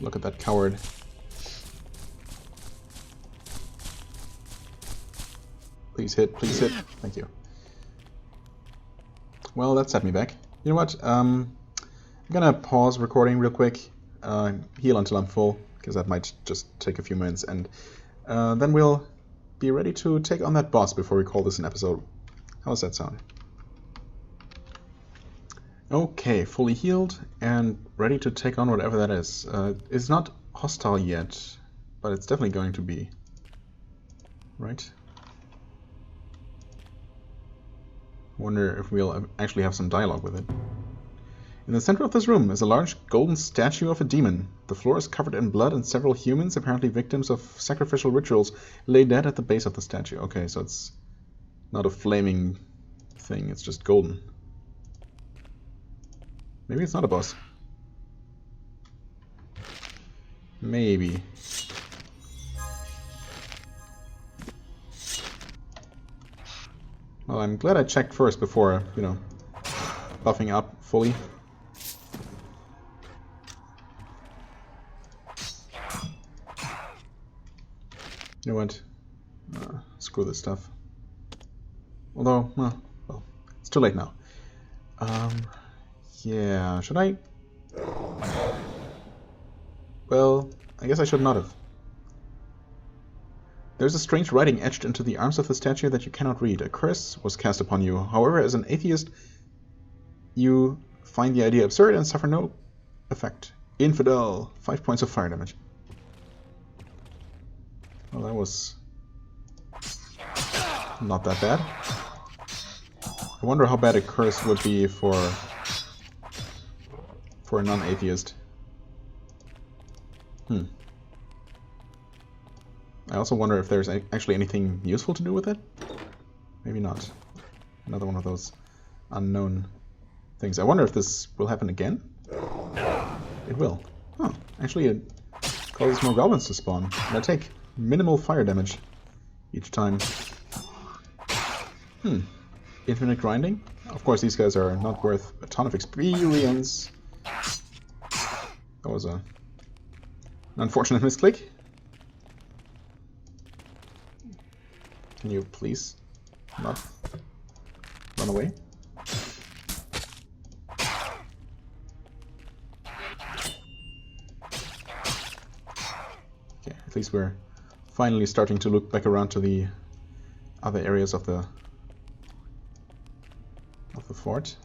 Look at that coward. Please hit, please hit. Thank you. Well, that set me back. You know what? I'm gonna pause recording real quick, heal until I'm full, because that might just take a few minutes, and then we'll be ready to take on that boss before we call this an episode. How does that sound? Okay, fully healed and ready to take on whatever that is. It's not hostile yet, but it's definitely going to be. Right? Wonder if we'll actually have some dialogue with it. In the center of this room is a large golden statue of a demon. The floor is covered in blood and several humans, apparently victims of sacrificial rituals, lay dead at the base of the statue. Okay, so it's not a flaming thing, it's just golden. Maybe it's not a boss. Maybe. Well, I'm glad I checked first before, you know, buffing up fully. You know what? Screw this stuff. Although, well, it's too late now. Yeah, should I? Well, I guess I should not have. There's a strange writing etched into the arms of the statue that you cannot read. A curse was cast upon you. However, as an atheist, you find the idea absurd and suffer no effect. Infidel. 5 points of fire damage. Well, that was not that bad. I wonder how bad a curse would be for a non-atheist. I also wonder if there's actually anything useful to do with it. Maybe not. Another one of those unknown things. I wonder if this will happen again. It will. Oh, actually it causes more goblins to spawn. And I take minimal fire damage each time. Infinite grinding? Of course these guys are not worth a ton of experience. That was an unfortunate misclick. Can you please not run away? Okay, at least we're finally starting to look back around to the other areas of the fort.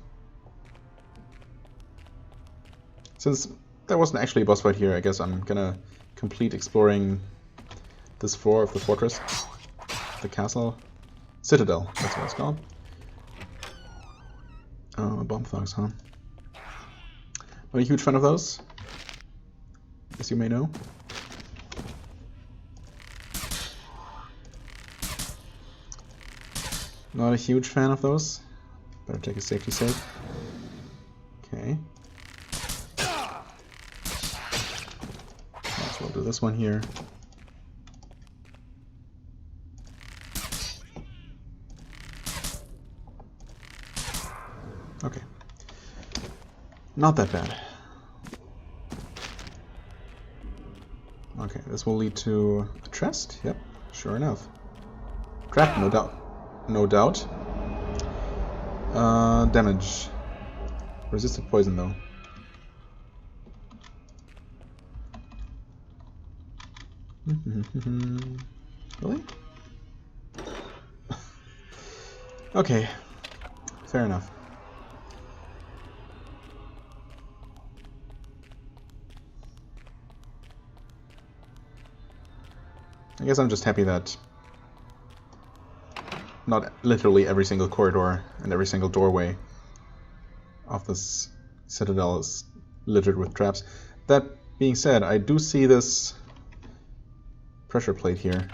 Since there wasn't actually a boss fight here, I guess I'm gonna complete exploring this floor of the fortress. The castle. Citadel, that's what it's called. Bomb thugs, huh? Not a huge fan of those, as you may know. Not a huge fan of those. Better take a safety save. Okay. Might as well do this one here. Okay. Not that bad. Okay, this will lead to a chest. Yep, sure enough. Trap, no doubt. No doubt. Damage. Resisted poison, though. Really? Okay. Fair enough. I guess I'm just happy that not literally every single corridor and every single doorway of this citadel is littered with traps. That being said, I do see this pressure plate here.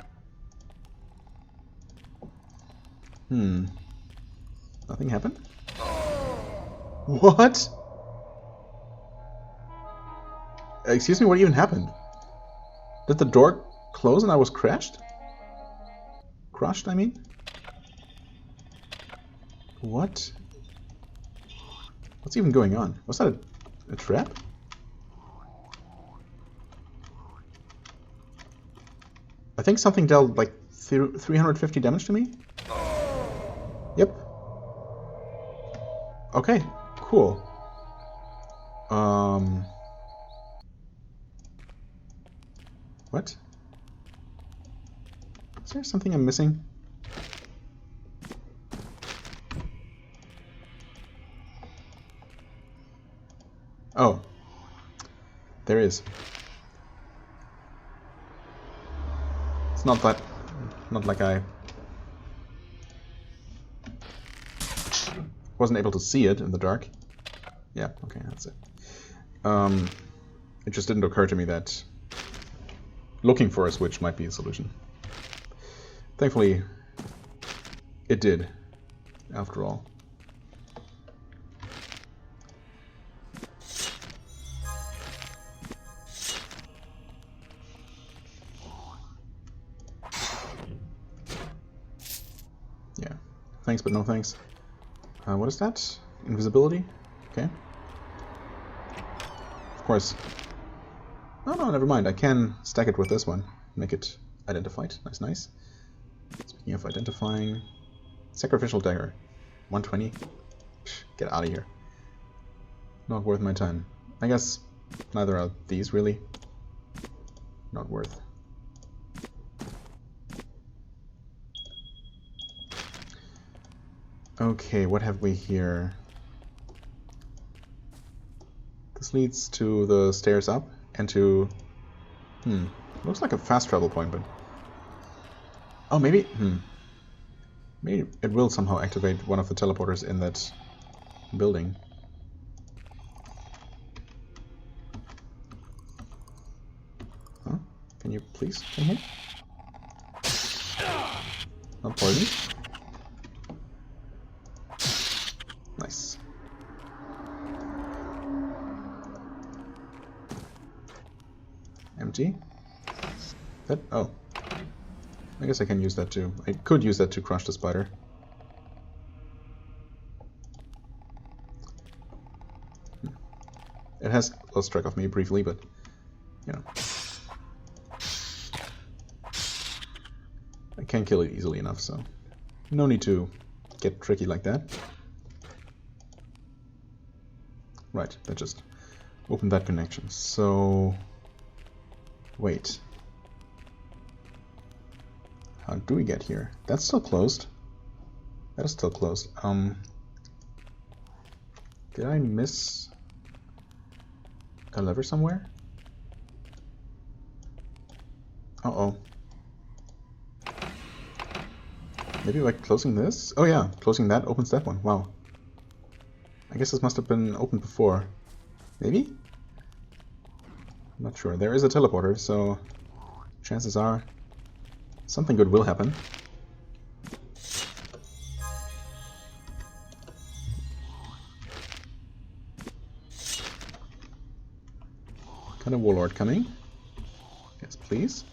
Nothing happened? What? Excuse me, what even happened? Did the door close and I was crashed? Crushed, I mean? What? What's even going on? Was that a trap? I think something dealt like 350 damage to me? Yep. Okay, cool. What? Is there something I'm missing? there is. It's not like I wasn't able to see it in the dark. Yeah, okay, that's it. It just didn't occur to me that looking for a switch might be a solution. Thankfully, it did, after all. Yeah, thanks but no thanks. What is that? Invisibility? Okay. Of course. Oh no, never mind. I can stack it with this one. Make it identified. Nice, nice. Speaking of identifying... Sacrificial dagger. 120. Psh, get out of here. Not worth my time. I guess neither are these, really. Not worth. Okay, what have we here? This leads to the stairs up and to... looks like a fast travel point, but... Oh, maybe... Maybe it will somehow activate one of the teleporters in that building. Huh? Can you please come here? Not poison. Nice. Empty. That, oh. I guess I can use that too. I could use that to crush the spider. It has lost track of me briefly, but, you know. I can kill it easily enough, so no need to get tricky like that. Right, that just opened that connection. So, wait. How do we get here? That's still closed. That is still closed. Did I miss a lever somewhere? Uh-oh. Maybe like closing this? Oh yeah, closing that opens that one. Wow. I guess this must have been opened before. Maybe? I'm not sure. There is a teleporter, so chances are something good will happen. Got a warlord coming. Yes, please.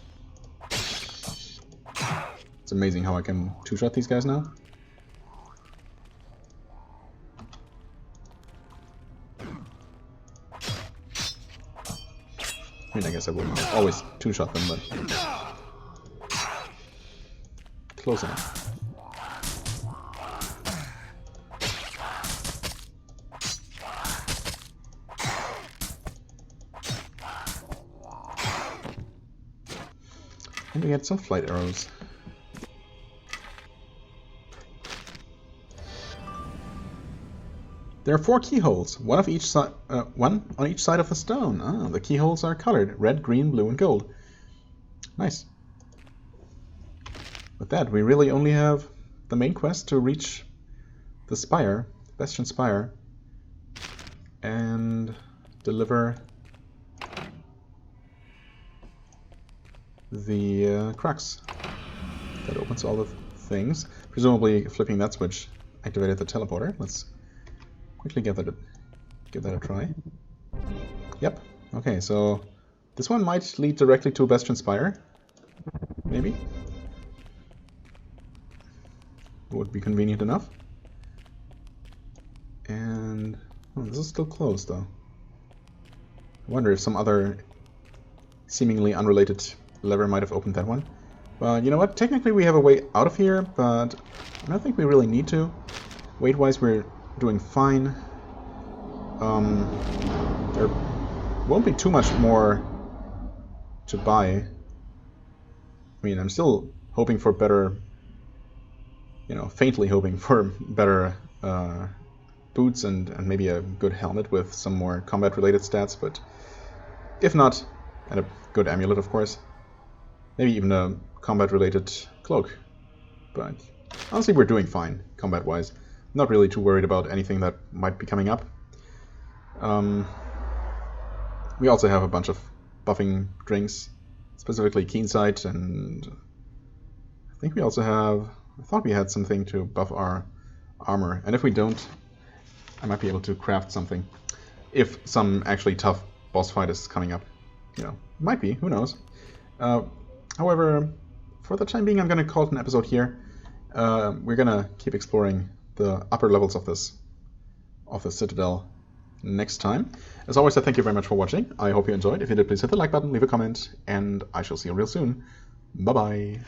It's amazing how I can two-shot these guys now. I mean, I guess I wouldn't always two-shot them, but close enough. And we get some flight arrows. There are 4 keyholes, one on each side of the stone. Ah, the keyholes are colored: red, green, blue, and gold. Nice. With that, we really only have the main quest to reach the spire, Bastion Spire, and deliver the crux that opens all the things. Presumably, flipping that switch activated the teleporter. Let's quickly give that a try. Yep. Okay, so this one might lead directly to Bastion Spire. Maybe. Would be convenient enough. And this is still closed, though. I wonder if some other seemingly unrelated lever might have opened that one. Well, you know what? Technically we have a way out of here, but I don't think we really need to. Weight-wise, we're doing fine. There won't be too much more to buy. I mean, I'm still hoping for better, you know, faintly hoping for better boots and maybe a good helmet with some more combat-related stats, but If not, and a good amulet, of course. Maybe even a combat-related cloak. But honestly, we're doing fine, combat-wise. Not really too worried about anything that might be coming up. We also have a bunch of buffing drinks, specifically Keen Sight, and I think we also have... I thought we had something to buff our armor, and if we don't, I might be able to craft something. If some actually tough boss fight is coming up. You know, might be, who knows. However, for the time being, I'm going to call it an episode here. We're going to keep exploring the upper levels of the Citadel next time. As always, I thank you very much for watching. I hope you enjoyed. If you did, please hit the like button, leave a comment, and I shall see you real soon. Bye-bye.